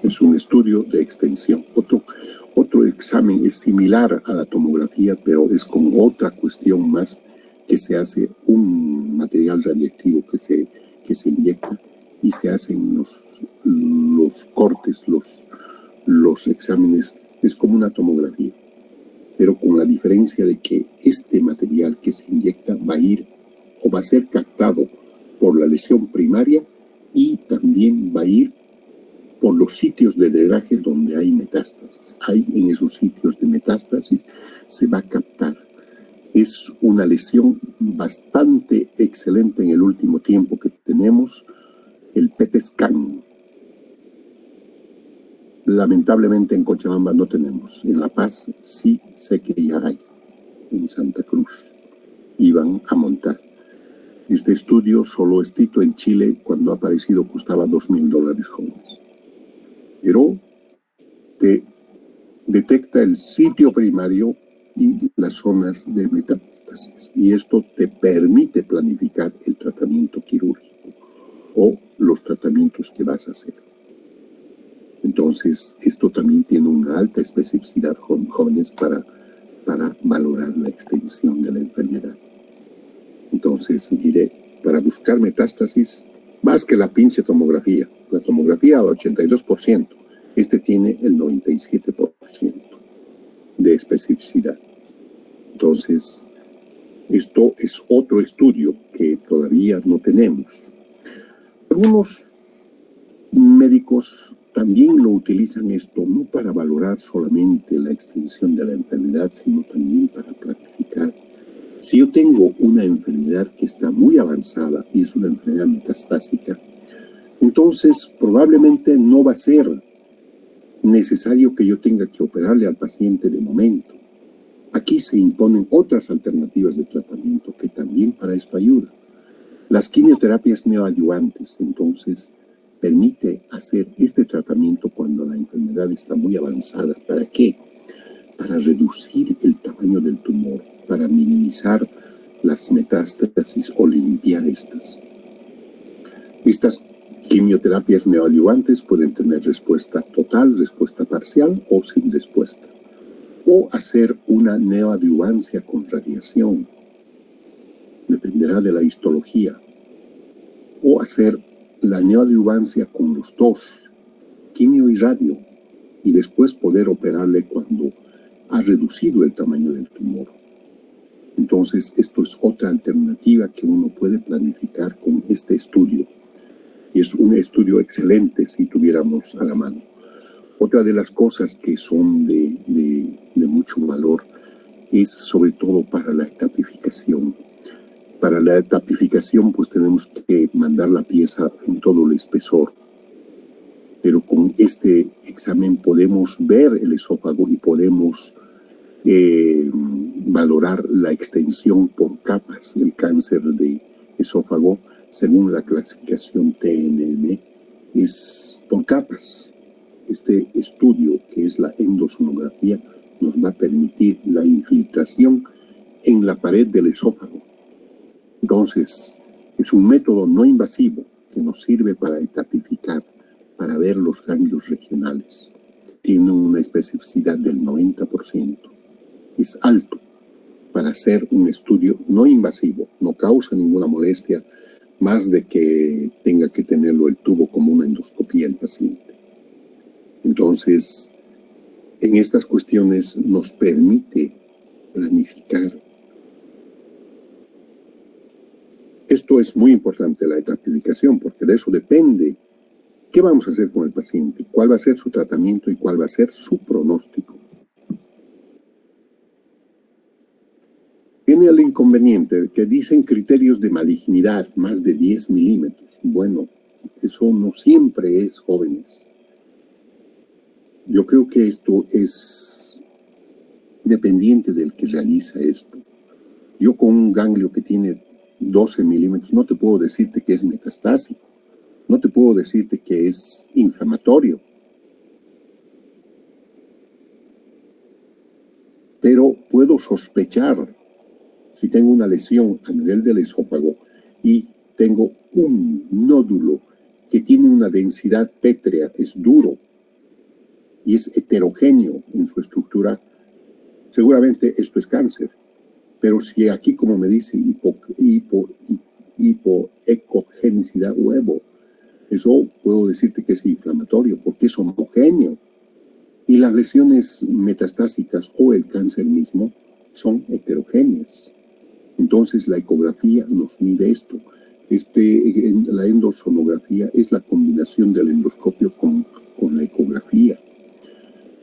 Es un estudio de extensión. Otro examen es similar a la tomografía, pero es con otra cuestión más, que se hace un material radiactivo que se inyecta y se hacen los cortes, los exámenes. Es como una tomografía, pero con la diferencia de que este material que se inyecta va a ir o va a ser captado por la lesión primaria y también va a ir por los sitios de drenaje donde hay metástasis. Ahí en esos sitios de metástasis se va a captar. Es una lesión bastante excelente en el último tiempo que tenemos, el PET scan. lamentablemente en Cochabamba no tenemos. En La Paz sí sé que ya hay. En Santa Cruz iban a montar. Este estudio solo escrito en Chile, cuando ha aparecido, costaba $2.000 jóvenes. Pero te detecta el sitio primario y las zonas de metástasis. Y esto te permite planificar el tratamiento quirúrgico o los tratamientos que vas a hacer. Entonces, esto también tiene una alta especificidad, jóvenes, para valorar la extensión de la enfermedad. Entonces, diré, para buscar metástasis, más que la pinche tomografía. La tomografía al 82%, este tiene el 97% de especificidad. Entonces, esto es otro estudio que todavía no tenemos. Algunos médicos también lo utilizan esto, no para valorar solamente la extensión de la enfermedad, sino también para planificar. Si yo tengo una enfermedad que está muy avanzada y es una enfermedad metastásica, entonces probablemente no va a ser necesario que yo tenga que operarle al paciente de momento. Aquí se imponen otras alternativas de tratamiento que también para esto ayudan. Las quimioterapias neoadyuvantes, entonces, permite hacer este tratamiento cuando la enfermedad está muy avanzada. ¿Para qué? Para reducir el tamaño del tumor, para minimizar las metástasis o limpiar estas. Estas quimioterapias neoadyuvantes pueden tener respuesta total, respuesta parcial o sin respuesta. O hacer una neoadyuvancia con radiación. Dependerá de la histología. O hacer la neoadyuvancia con los dos, quimio y radio, y después poder operarle cuando ha reducido el tamaño del tumor. Entonces, esto es otra alternativa que uno puede planificar con este estudio. Y es un estudio excelente si tuviéramos a la mano. Otra de las cosas que son de mucho valor es sobre todo para la etapificación. Para la etapificación, pues tenemos que mandar la pieza en todo el espesor. Pero con este examen podemos ver el esófago y podemos valorar la extensión por capas. El cáncer de esófago, según la clasificación TNM, es por capas. Este estudio, que es la endosonografía, nos va a permitir la infiltración en la pared del esófago. Entonces, es un método no invasivo que nos sirve para etapificar, para ver los ganglios regionales. Tiene una especificidad del 90%. Es alto para hacer un estudio no invasivo, no causa ninguna molestia, más de que tenga que tenerlo el tubo como una endoscopía el paciente. Entonces, en estas cuestiones nos permite planificar. Esto es muy importante, la etapificación, porque de eso depende qué vamos a hacer con el paciente, cuál va a ser su tratamiento y cuál va a ser su pronóstico. Tiene el inconveniente que dicen criterios de malignidad, más de 10 milímetros. Bueno, eso no siempre es, jóvenes. Yo creo que esto es dependiente del que realiza esto. Yo con un ganglio que tiene 12 milímetros no te puedo decirte que es metastásico, no te puedo decirte que es inflamatorio. Pero puedo sospechar si tengo una lesión a nivel del esófago y tengo un nódulo que tiene una densidad pétrea, es duro y es heterogéneo en su estructura, seguramente esto es cáncer. Pero si aquí, como me dice, hipoecogenicidad huevo, eso puedo decirte que es inflamatorio porque es homogéneo. Y las lesiones metastásicas o el cáncer mismo son heterogéneas. Entonces la ecografía nos mide esto. La endosonografía es la combinación del endoscopio con la ecografía.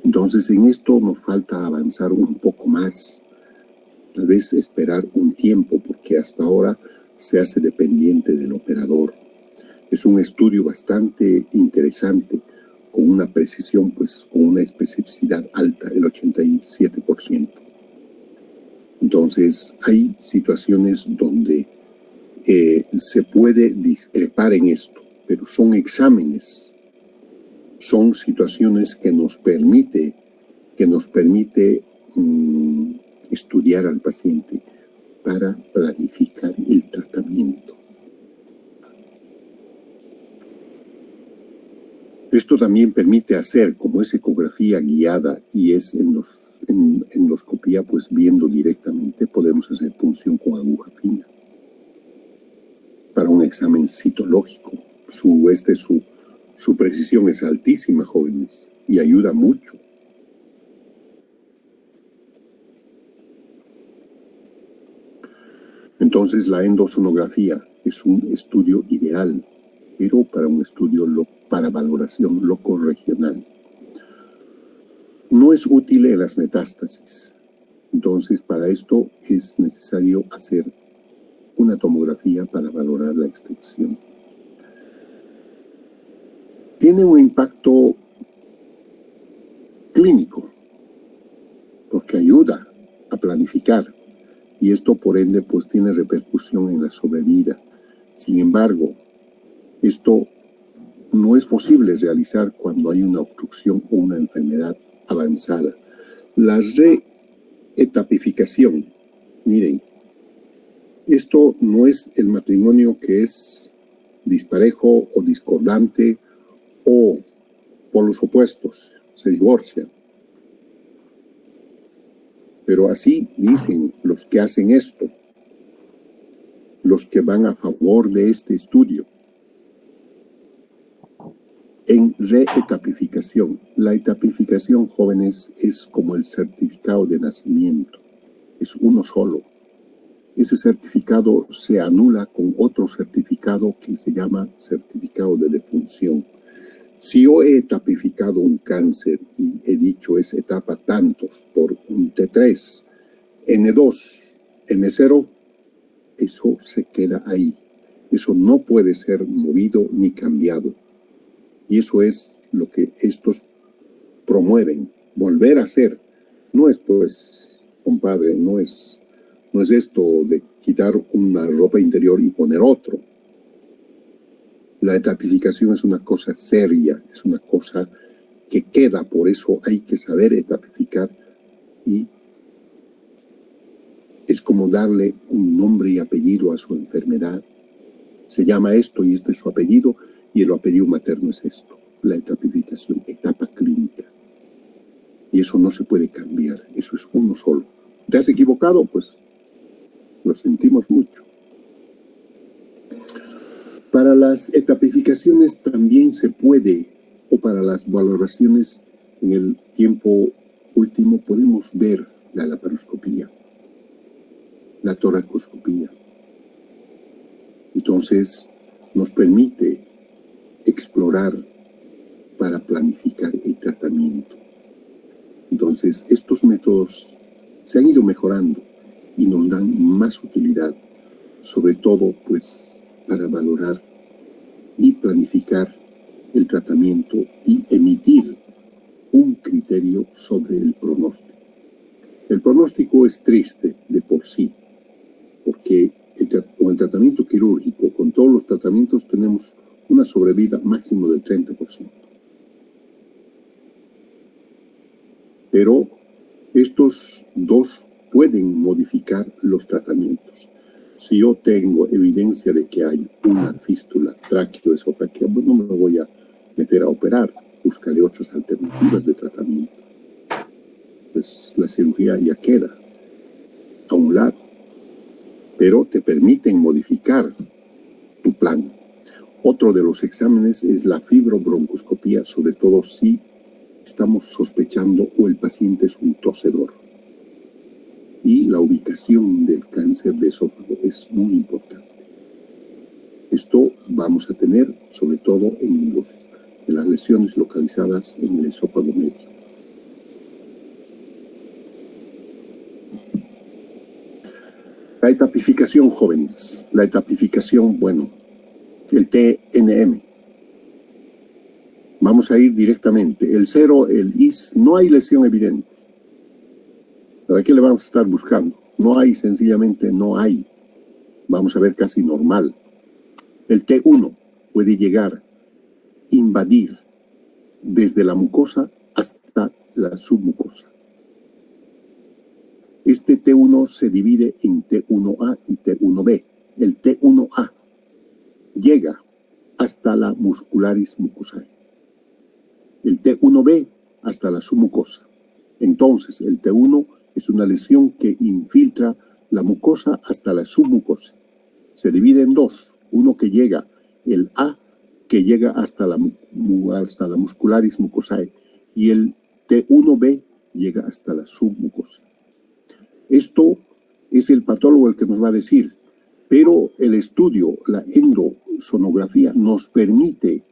Entonces en esto nos falta avanzar un poco más. Tal vez esperar un tiempo, porque hasta ahora se hace dependiente del operador. Es un estudio bastante interesante, con una precisión, pues con una especificidad alta, el 87%. Entonces, hay situaciones donde se puede discrepar en esto, pero son exámenes, son situaciones que nos permite estudiar al paciente para planificar el tratamiento. Esto también permite hacer, como es ecografía guiada y es endoscopía, pues viendo directamente, podemos hacer punción con aguja fina. Para un examen citológico, su precisión es altísima, jóvenes, y ayuda mucho. Entonces, la endosonografía es un estudio ideal, pero para un estudio para valoración locorregional. No es útil en las metástasis. Entonces, para esto es necesario hacer una tomografía para valorar la extensión. Tiene un impacto clínico, porque ayuda a planificar, y esto por ende pues tiene repercusión en la sobrevida. Sin embargo, esto no es posible realizar cuando hay una obstrucción o una enfermedad avanzada. La reetapificación, miren, esto no es el matrimonio que es disparejo o discordante o por los opuestos, se divorcian. Pero así dicen los que hacen esto, los que van a favor de este estudio. En reetapificación, la etapificación, jóvenes, es como el certificado de nacimiento, es uno solo. Ese certificado se anula con otro certificado que se llama certificado de defunción. Si yo he etapificado un cáncer y he dicho es etapa tantos por un T3, N2, N0, eso se queda ahí. Eso no puede ser movido ni cambiado. Y eso es lo que estos promueven, volver a hacer. No es, pues, compadre, no es esto de quitar una ropa interior y poner otro. La etapificación es una cosa seria, es una cosa que queda, por eso hay que saber etapificar y es como darle un nombre y apellido a su enfermedad. Se llama esto y este es su apellido y el apellido materno es esto, la etapificación, etapa clínica. Y eso no se puede cambiar, eso es uno solo. ¿Te has equivocado? Pues lo sentimos mucho. Para las etapificaciones también se puede, o para las valoraciones en el tiempo último, podemos ver la laparoscopía, la toracoscopía. Entonces, nos permite explorar para planificar el tratamiento. Entonces, estos métodos se han ido mejorando y nos dan más utilidad, sobre todo, pues, para valorar y planificar el tratamiento y emitir un criterio sobre el pronóstico. El pronóstico es triste de por sí, porque con el tratamiento quirúrgico, con todos los tratamientos, tenemos una sobrevida máximo del 30%. Pero estos dos pueden modificar los tratamientos. Si yo tengo evidencia de que hay una fístula tráqueo-esofágica, pues no me voy a meter a operar, buscaré otras alternativas de tratamiento. Pues la cirugía ya queda a un lado, pero te permiten modificar tu plan. Otro de los exámenes es la fibrobroncoscopía, sobre todo si estamos sospechando o el paciente es un tosedor. Y la ubicación del cáncer de esófago es muy importante. Esto vamos a tener sobre todo en las lesiones localizadas en el esófago medio. La etapificación, jóvenes. La etapificación, bueno, el TNM. Vamos a ir directamente. El 0, el IS, no hay lesión evidente. ¿Para qué le vamos a estar buscando? No hay, sencillamente no hay. Vamos a ver casi normal. El T1 puede llegar, invadir desde la mucosa hasta la submucosa. Este T1 se divide en T1A y T1B. El T1A llega hasta la muscularis mucosae. El T1B hasta la submucosa. Entonces, el T1 es una lesión que infiltra la mucosa hasta la submucosa. Se divide en dos. Uno que llega, el A, que llega hasta la muscularis mucosae, y el T1B llega hasta la submucosa. Esto es el patólogo el que nos va a decir, pero el estudio, la endosonografía, nos permite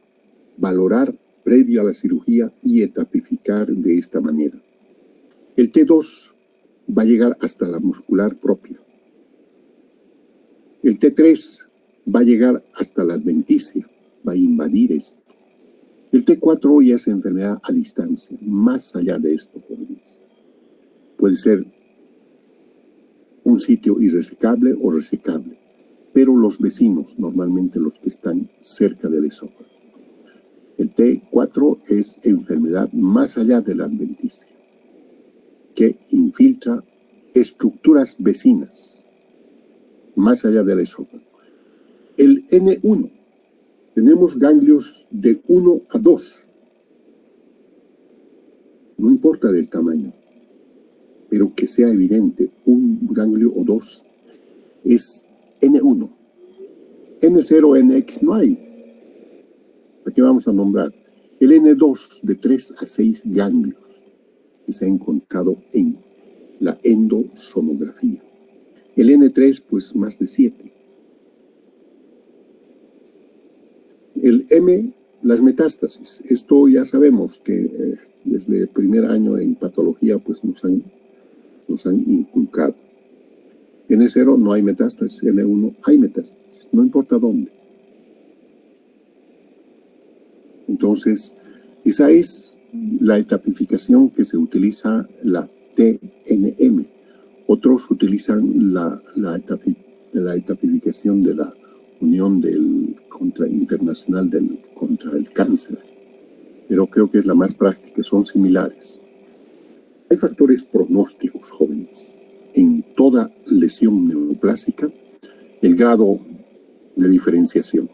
valorar previo a la cirugía y etapificar de esta manera. El T2 va a llegar hasta la muscular propia. El T3 va a llegar hasta la adventicia, va a invadir esto. El T4 ya es enfermedad a distancia, más allá de esto, jóvenes. Puede ser un sitio irresecable o resecable, pero los vecinos, normalmente los que están cerca del esófago. El T4 es enfermedad más allá de la adventicia, que infiltra estructuras vecinas, más allá del esófago. El N1, tenemos ganglios de 1 a 2, no importa del tamaño, pero que sea evidente, un ganglio o dos es N1. N0, NX no hay. ¿Para qué vamos a nombrar? El N2 de 3 a 6 ganglios que se ha encontrado en la endosonografía. El N3, pues más de 7. El M, las metástasis. Esto ya sabemos que desde el primer año en patología pues nos han inculcado. N0 no hay metástasis, N1 hay metástasis, no importa dónde. Entonces, esa es la etapificación que se utiliza, la TNM. Otros utilizan la etapificación de la Unión Internacional contra el Cáncer, pero creo que es la más práctica, son similares. Hay factores pronósticos, jóvenes. En toda lesión neoplásica, el grado de diferenciación,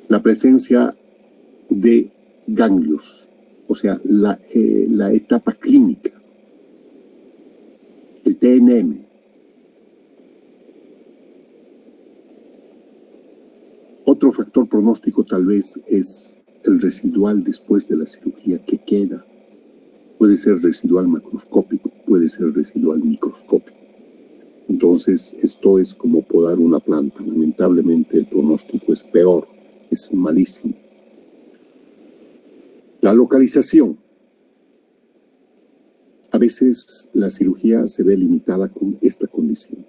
la presencia de ganglios, o sea, la etapa clínica, el TNM. Otro factor pronóstico tal vez es el residual después de la cirugía que queda. Puede ser residual macroscópico, puede ser residual microscópico. Entonces, esto es como podar una planta. Lamentablemente, el pronóstico es peor, es malísimo. La localización. A veces la cirugía se ve limitada con esta condición.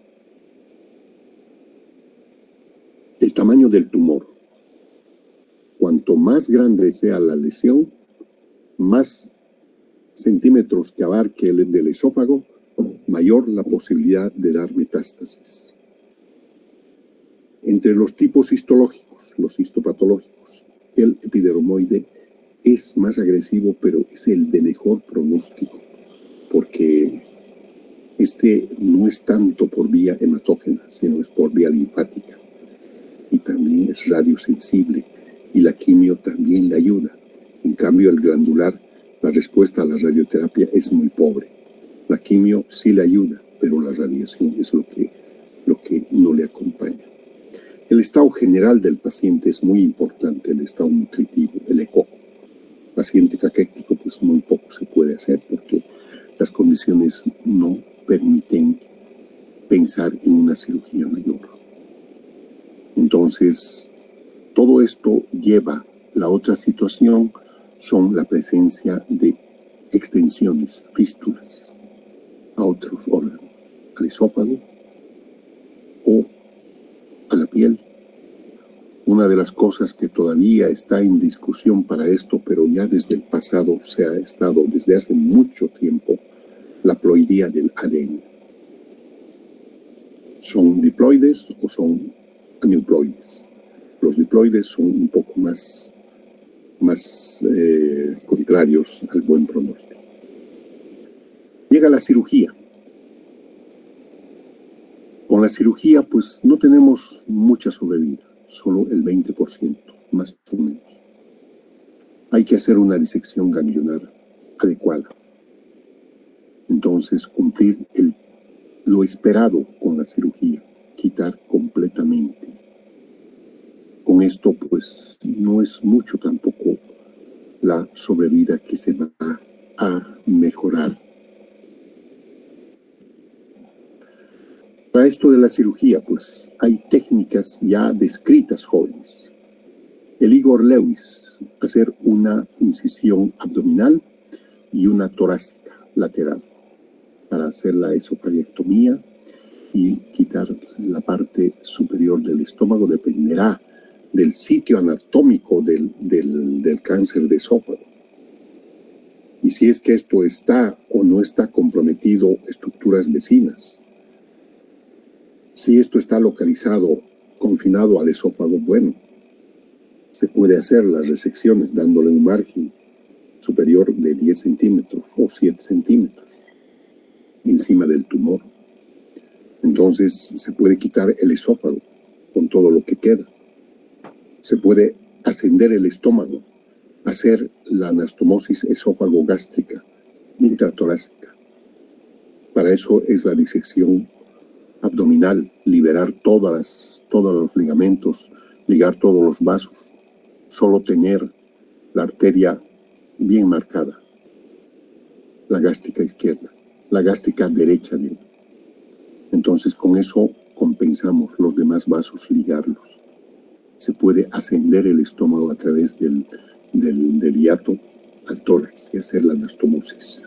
El tamaño del tumor. Cuanto más grande sea la lesión, más centímetros que abarque el del esófago, mayor la posibilidad de dar metástasis. Entre los tipos histológicos, los histopatológicos, el epidermoide es más agresivo, pero es el de mejor pronóstico, porque este no es tanto por vía hematógena, sino es por vía linfática. Y también es radiosensible, y la quimio también le ayuda. En cambio, el glandular, la respuesta a la radioterapia es muy pobre. La quimio sí le ayuda, pero la radiación es lo que no le acompaña. El estado general del paciente es muy importante, el estado nutritivo, el ECO. Paciente caquético, pues muy poco se puede hacer porque las condiciones no permiten pensar en una cirugía mayor. Entonces, todo esto lleva, la otra situación son la presencia de extensiones, fístulas a otros órganos, al esófago o a la piel Una de las cosas que todavía está en discusión para esto, pero ya desde el pasado se ha estado desde hace mucho tiempo, la ploidía del ADN. ¿Son diploides o son aneuploides? Los diploides son un poco más contrarios al buen pronóstico. Llega la cirugía. Con la cirugía, pues no tenemos mucha sobrevida, solo el 20%, más o menos. Hay que hacer una disección ganglionar adecuada. Entonces, cumplir lo esperado con la cirugía, quitar completamente. Con esto, pues, no es mucho tampoco la sobrevida que se va a mejorar. Para esto de la cirugía, pues, hay técnicas ya descritas, jóvenes. El Igor Lewis, hacer una incisión abdominal y una torácica lateral para hacer la esofagiectomía y quitar la parte superior del estómago. Dependerá del sitio anatómico del cáncer de esófago. Y si es que esto está o no está comprometido estructuras vecinas. Si esto está localizado, confinado al esófago, bueno, se puede hacer las resecciones dándole un margen superior de 10 centímetros o 7 centímetros encima del tumor. Entonces se puede quitar el esófago con todo lo que queda. Se puede ascender el estómago, hacer la anastomosis esófago-gástrica intratorácica. Para eso es la disección abdominal, liberar todos los ligamentos, ligar todos los vasos, solo tener la arteria bien marcada, la gástrica izquierda, la gástrica derecha. Entonces con eso compensamos los demás vasos, ligarlos. Se puede ascender el estómago a través del hiato al tórax y hacer la anastomosis.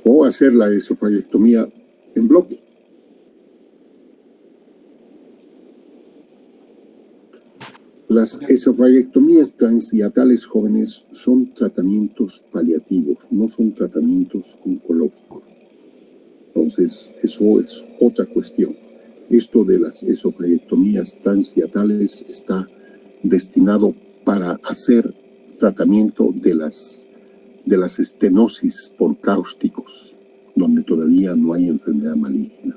O hacer la esofagiectomía en bloque. Las esofagiectomías transhiatales, jóvenes, son tratamientos paliativos, no son tratamientos oncológicos. Entonces, eso es otra cuestión. Esto de las esofagiectomías transhiatales está destinado para hacer tratamiento de las estenosis por cáusticos, donde todavía no hay enfermedad maligna.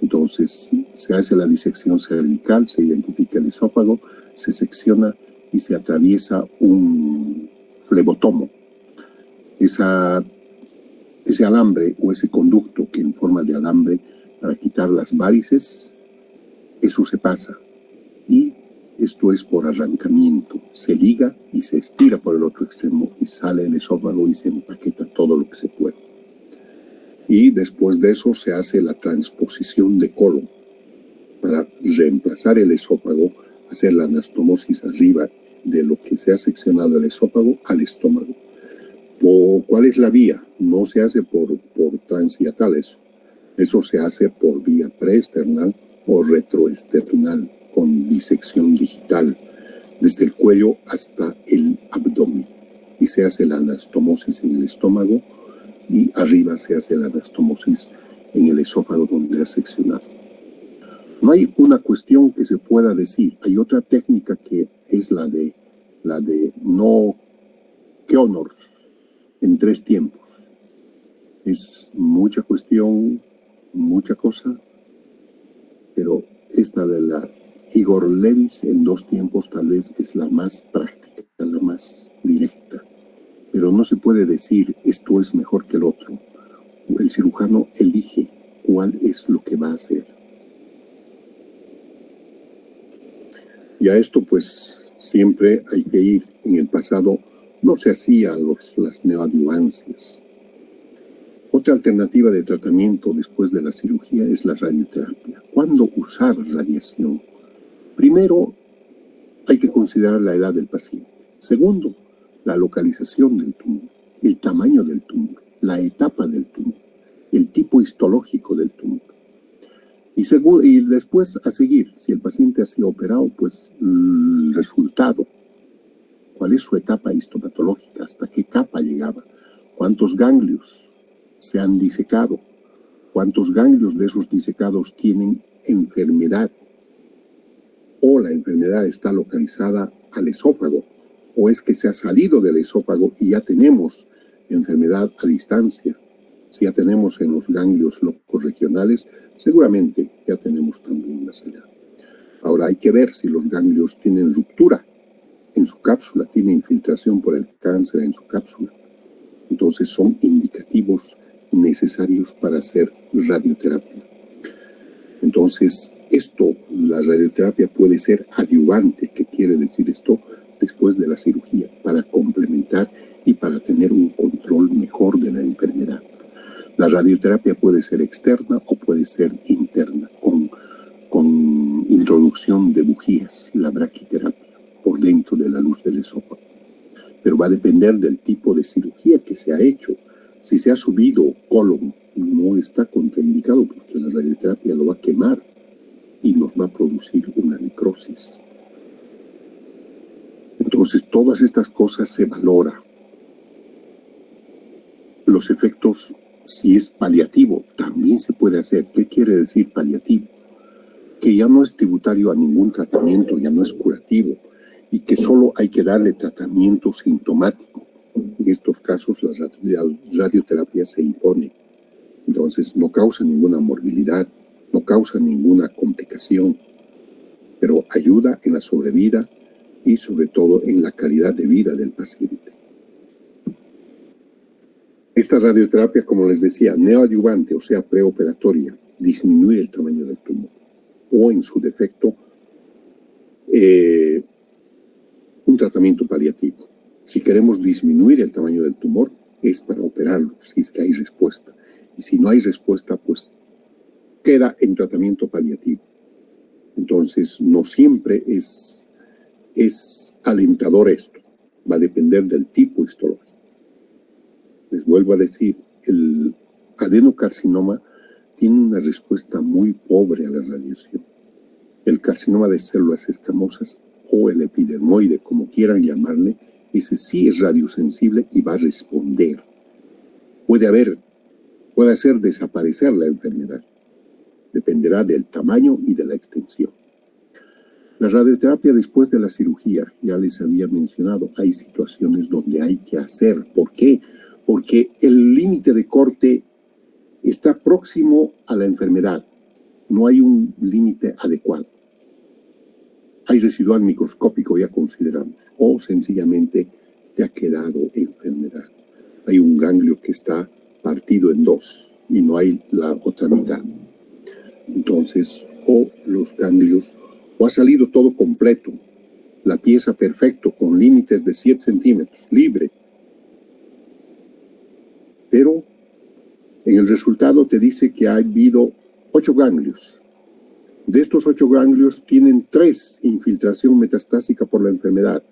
Entonces, se hace la disección cervical, se identifica el esófago, se secciona y se atraviesa un flebotomo. Ese alambre o ese conducto que en forma de alambre para quitar las varices, eso se pasa. Y esto es por arrancamiento. Se liga y se estira por el otro extremo y sale el esófago y se empaqueta todo lo que se puede. Y después de eso se hace la transposición de colon para reemplazar el esófago, hacer la anastomosis arriba de lo que se ha seccionado el esófago al estómago. ¿Cuál es la vía? No se hace por transhiatal eso se hace por vía preesternal o retroesternal con disección digital desde el cuello hasta el abdomen y se hace la anastomosis en el estómago y arriba se hace la anastomosis en el esófago donde ha seccionado. No hay una cuestión que se pueda decir. Hay otra técnica que es la de no Keonors en 3 tiempos. Es mucha cuestión, mucha cosa, pero esta de la Igor Lewis en 2 tiempos tal vez es la más práctica, la más directa. Pero no se puede decir esto es mejor que el otro. El cirujano elige cuál es lo que va a hacer. Y a esto pues siempre hay que ir. En el pasado no se hacía las neoadyuvancias. Otra alternativa de tratamiento después de la cirugía es la radioterapia. ¿Cuándo usar radiación? Primero, hay que considerar la edad del paciente. Segundo, la localización del tumor, el tamaño del tumor, la etapa del tumor, el tipo histológico del tumor. Y después a seguir, si el paciente ha sido operado, pues el resultado, cuál es su etapa histomatológica, hasta qué capa llegaba, cuántos ganglios se han disecado, cuántos ganglios de esos disecados tienen enfermedad, o la enfermedad está localizada al esófago, o es que se ha salido del esófago y ya tenemos enfermedad a distancia. Si ya tenemos en los ganglios locorregionales, seguramente ya tenemos también más allá. Ahora hay que ver si los ganglios tienen ruptura en su cápsula, tiene infiltración por el cáncer en su cápsula. Entonces son indicativos necesarios para hacer radioterapia. Entonces, la radioterapia puede ser adyuvante. ¿Qué quiere decir esto? Después de la cirugía, para complementar y para tener un control mejor de la enfermedad. La radioterapia puede ser externa o puede ser interna, con introducción de bujías, la braquiterapia, por dentro de la luz del esófago. Pero va a depender del tipo de cirugía que se ha hecho. Si se ha subido colon, no está contraindicado porque la radioterapia lo va a quemar y nos va a producir una necrosis. Entonces, todas estas cosas se valora. Los efectos, si es paliativo, también se puede hacer. ¿Qué quiere decir paliativo? Que ya no es tributario a ningún tratamiento, ya no es curativo, y que solo hay que darle tratamiento sintomático. En estos casos, la radioterapia se impone. Entonces, no causa ninguna morbilidad, no causa ninguna complicación, pero ayuda en la sobrevida y sobre todo en la calidad de vida del paciente. Esta radioterapia, como les decía, neoadyuvante, o sea, preoperatoria, disminuye el tamaño del tumor, o en su defecto, un tratamiento paliativo. Si queremos disminuir el tamaño del tumor, es para operarlo, si es que hay respuesta. Y si no hay respuesta, pues queda en tratamiento paliativo. Entonces, no siempre es alentador esto. Va a depender del tipo histológico. Les vuelvo a decir, el adenocarcinoma tiene una respuesta muy pobre a la radiación. El carcinoma de células escamosas o el epidermoide, como quieran llamarle, ese sí es radiosensible y va a responder. Puede hacer desaparecer la enfermedad. Dependerá del tamaño y de la extensión. La radioterapia después de la cirugía, ya les había mencionado, hay situaciones donde hay que hacer. ¿Por qué? Porque el límite de corte está próximo a la enfermedad. No hay un límite adecuado. Hay residual microscópico, ya consideramos, o sencillamente te ha quedado enfermedad. Hay un ganglio que está partido en dos y no hay la otra mitad. Entonces, o los ganglios, o ha salido todo completo, la pieza perfecto, con límites de 7 centímetros, libre. Pero en el resultado te dice que ha habido 8 ganglios. De estos 8 ganglios tienen 3 infiltración metastásica por la enfermedad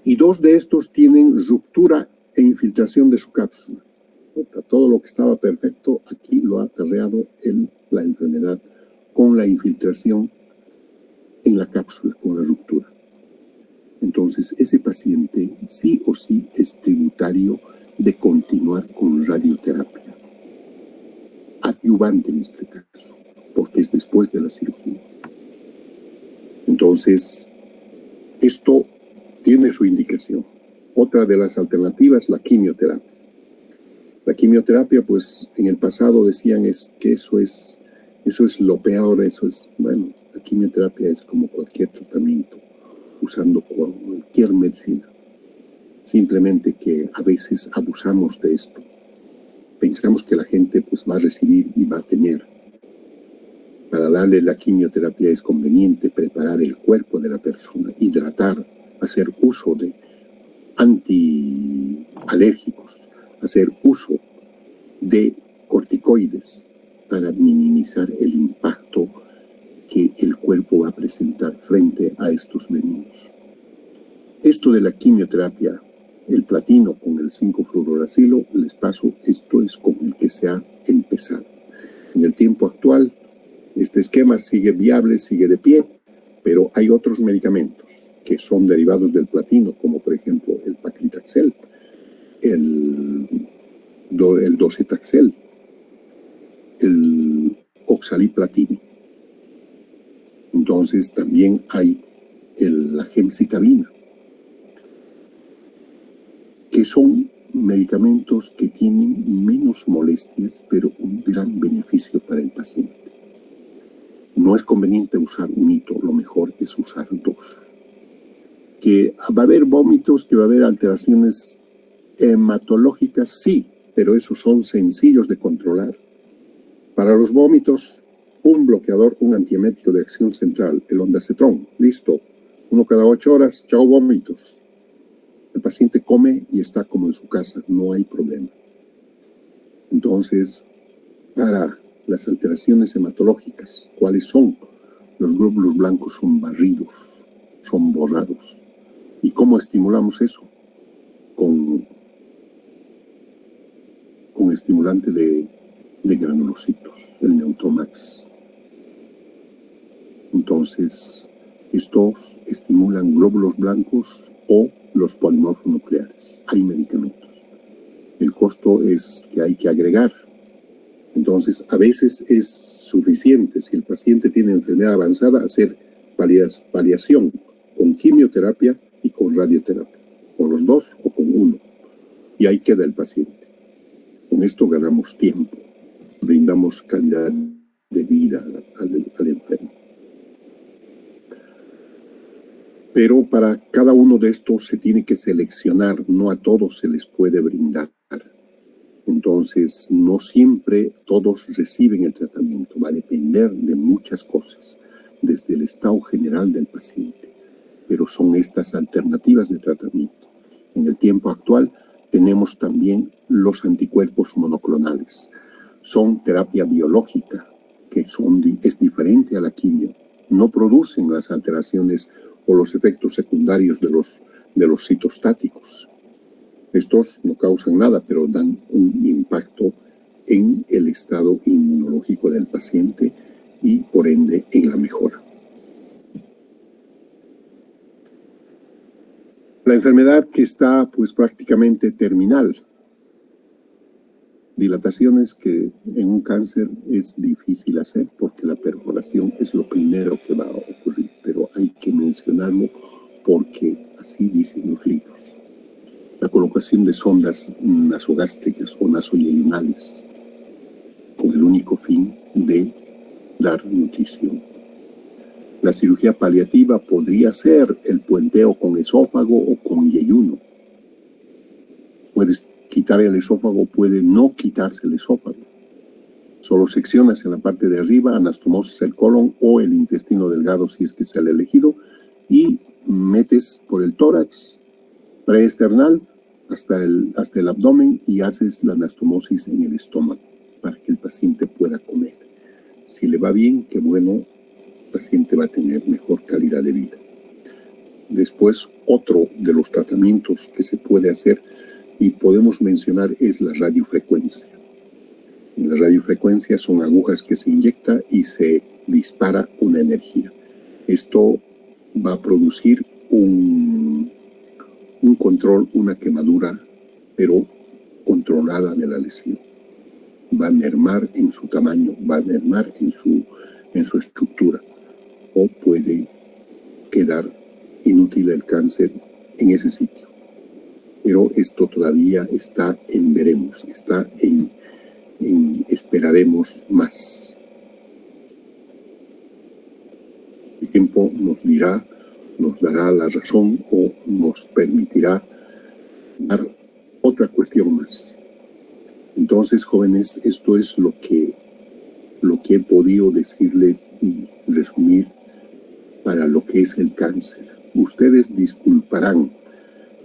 y 2 de estos tienen ruptura e infiltración de su cápsula. Todo lo que estaba perfecto aquí lo ha acarreado la enfermedad con la infiltración en la cápsula, con la ruptura. Entonces, ese paciente sí o sí es tributario de continuar con radioterapia. Adyuvante en este caso, porque es después de la cirugía. Entonces, esto tiene su indicación. Otra de las alternativas, la quimioterapia. La quimioterapia, pues, en el pasado decían que eso es lo peor, bueno, la quimioterapia es como cualquier tratamiento, usando cualquier medicina. Simplemente que a veces abusamos de esto. Pensamos que la gente pues va a recibir y va a tener. Para darle la quimioterapia es conveniente preparar el cuerpo de la persona, hidratar, hacer uso de antialérgicos, hacer uso de corticoides para minimizar el impacto que el cuerpo va a presentar frente a estos venenos. Esto de la quimioterapia, el platino con el 5-fluoruracilo, les paso, esto es con el que se ha empezado. En el tiempo actual Este esquema sigue viable, sigue de pie, pero hay otros medicamentos que son derivados del platino, como por ejemplo el paclitaxel, el docetaxel, el oxaliplatino. Entonces también hay la gemcitabina, que son medicamentos que tienen menos molestias, pero un gran beneficio para el paciente. No es conveniente usar un hito, lo mejor es usar dos. Que va a haber vómitos, que va a haber alteraciones hematológicas, sí, pero esos son sencillos de controlar. Para los vómitos, un bloqueador, un antiemético de acción central, el ondansetron, listo. 1 cada 8 horas, chao vómitos. El paciente come y está como en su casa, no hay problema. Entonces, para las alteraciones hematológicas, ¿cuáles son? Los glóbulos blancos son barridos, son borrados. ¿Y cómo estimulamos eso? Con estimulante de granulocitos, el Neutromax. Entonces, estos estimulan glóbulos blancos o los polimorfos nucleares. Hay medicamentos. El costo es que hay que agregar. Entonces, a veces es suficiente, si el paciente tiene enfermedad avanzada, hacer paliación con quimioterapia y con radioterapia, con los dos o con uno. Y ahí queda el paciente. Con esto ganamos tiempo, brindamos calidad de vida al enfermo. Pero para cada uno de estos se tiene que seleccionar, no a todos se les puede brindar. Entonces, no siempre todos reciben el tratamiento, va a depender de muchas cosas, desde el estado general del paciente. Pero son estas alternativas de tratamiento. En el tiempo actual tenemos también los anticuerpos monoclonales. Son terapia biológica, que es diferente a la quimio. No producen las alteraciones o los efectos secundarios de los citostáticos. Estos no causan nada, pero dan un impacto en el estado inmunológico del paciente y, por ende, en la mejora. La enfermedad que está, pues, prácticamente terminal. Dilataciones que en un cáncer es difícil hacer porque la perforación es lo primero que va a ocurrir, pero hay que mencionarlo porque así dicen los libros. La colocación de sondas nasogástricas o nasoyeyunales con el único fin de dar nutrición. La cirugía paliativa podría ser el puenteo con esófago o con yeyuno. Puedes quitar el esófago, puede no quitarse el esófago. Solo seccionas en la parte de arriba, anastomosis el colon o el intestino delgado si es que sea el elegido y metes por el tórax preesternal hasta el abdomen y haces la anastomosis en el estómago para que el paciente pueda comer. Si le va bien, qué bueno, el paciente va a tener mejor calidad de vida. Después, otro de los tratamientos que se puede hacer y podemos mencionar es la radiofrecuencia. En la radiofrecuencia son agujas que se inyecta y se dispara una energía. Esto va a producir un control, una quemadura, pero controlada de la lesión. Va a mermar en su tamaño, va a mermar en su estructura, o puede quedar inútil el cáncer en ese sitio. Pero esto todavía está en veremos, está en esperaremos más. El tiempo nos dará la razón o nos permitirá dar otra cuestión más. Entonces, jóvenes, esto es lo que he podido decirles y resumir para lo que es el cáncer. Ustedes disculparán,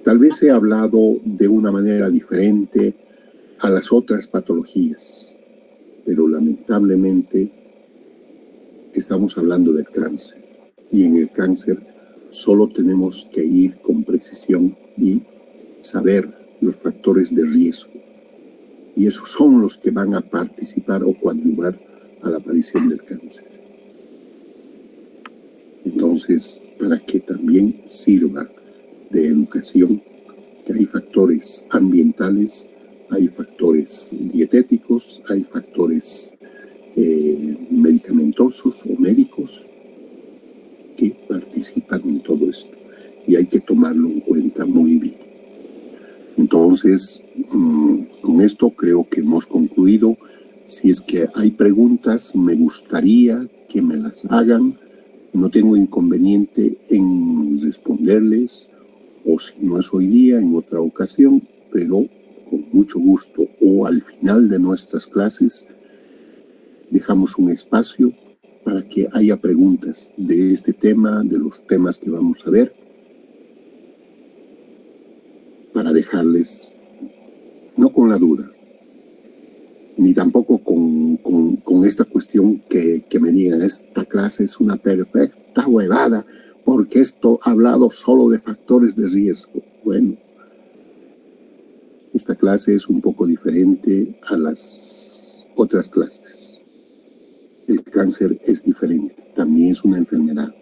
tal vez he hablado de una manera diferente a las otras patologías, pero lamentablemente estamos hablando del cáncer. Y en el cáncer solo tenemos que ir con precisión y saber los factores de riesgo. Y esos son los que van a participar o coadyuvar a la aparición del cáncer. Entonces, para que también sirva de educación, que hay factores ambientales, hay factores dietéticos, hay factores medicamentosos o médicos que participan en todo esto y hay que tomarlo en cuenta muy bien. Entonces, con esto creo que hemos concluido. Si es que hay preguntas, me gustaría que me las hagan. No tengo inconveniente en responderles, o si no es hoy día, en otra ocasión, pero con mucho gusto. O al final de nuestras clases dejamos un espacio para que haya preguntas de este tema, de los temas que vamos a ver, para dejarles, no con la duda, ni tampoco con esta cuestión que me digan, esta clase es una perfecta huevada, porque esto ha hablado solo de factores de riesgo. Bueno, esta clase es un poco diferente a las otras clases. El cáncer es diferente, también es una enfermedad,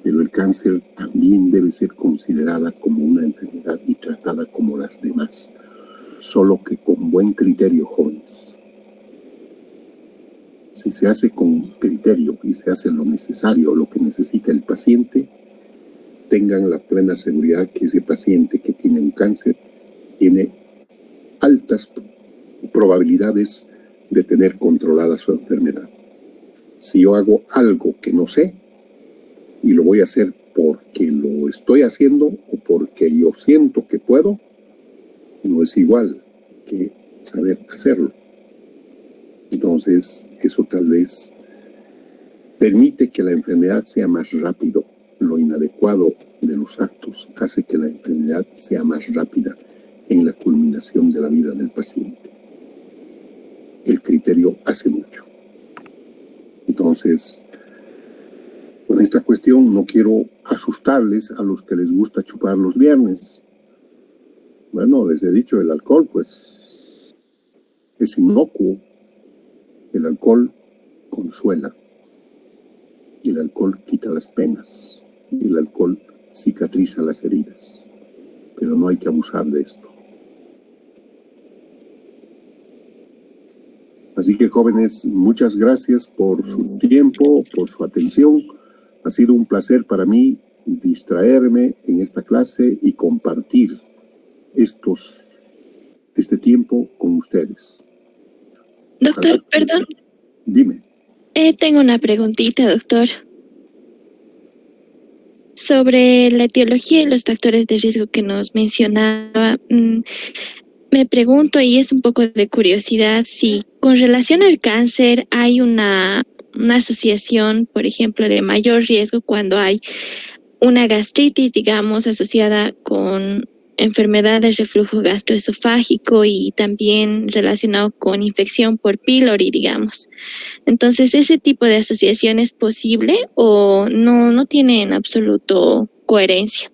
pero el cáncer también debe ser considerada como una enfermedad y tratada como las demás, solo que con buen criterio, jóvenes. Si se hace con criterio y se hace lo necesario, lo que necesita el paciente, tengan la plena seguridad que ese paciente que tiene un cáncer tiene altas probabilidades de tener controlada su enfermedad. Si yo hago algo que no sé y lo voy a hacer porque lo estoy haciendo o porque yo siento que puedo, no es igual que saber hacerlo. Entonces, eso tal vez permite que la enfermedad sea más rápido. Lo inadecuado de los actos hace que la enfermedad sea más rápida en la culminación de la vida del paciente. El criterio hace mucho. Entonces, con esta cuestión no quiero asustarles a los que les gusta chupar los viernes. Bueno, les he dicho, el alcohol pues es inocuo. El alcohol consuela. Y el alcohol quita las penas. Y el alcohol cicatriza las heridas. Pero no hay que abusar de esto. Así que, jóvenes, muchas gracias por su tiempo, por su atención. Ha sido un placer para mí distraerme en esta clase y compartir este tiempo con ustedes. Doctor, perdón. Dime. Tengo una preguntita, doctor. Sobre la etiología y los factores de riesgo que nos mencionaba, me pregunto, y es un poco de curiosidad, si con relación al cáncer hay una asociación, por ejemplo, de mayor riesgo cuando hay una gastritis, digamos, asociada con enfermedad de reflujo gastroesofágico y también relacionado con infección por pylori, digamos. Entonces, ¿ese tipo de asociación es posible o no tiene en absoluto coherencia?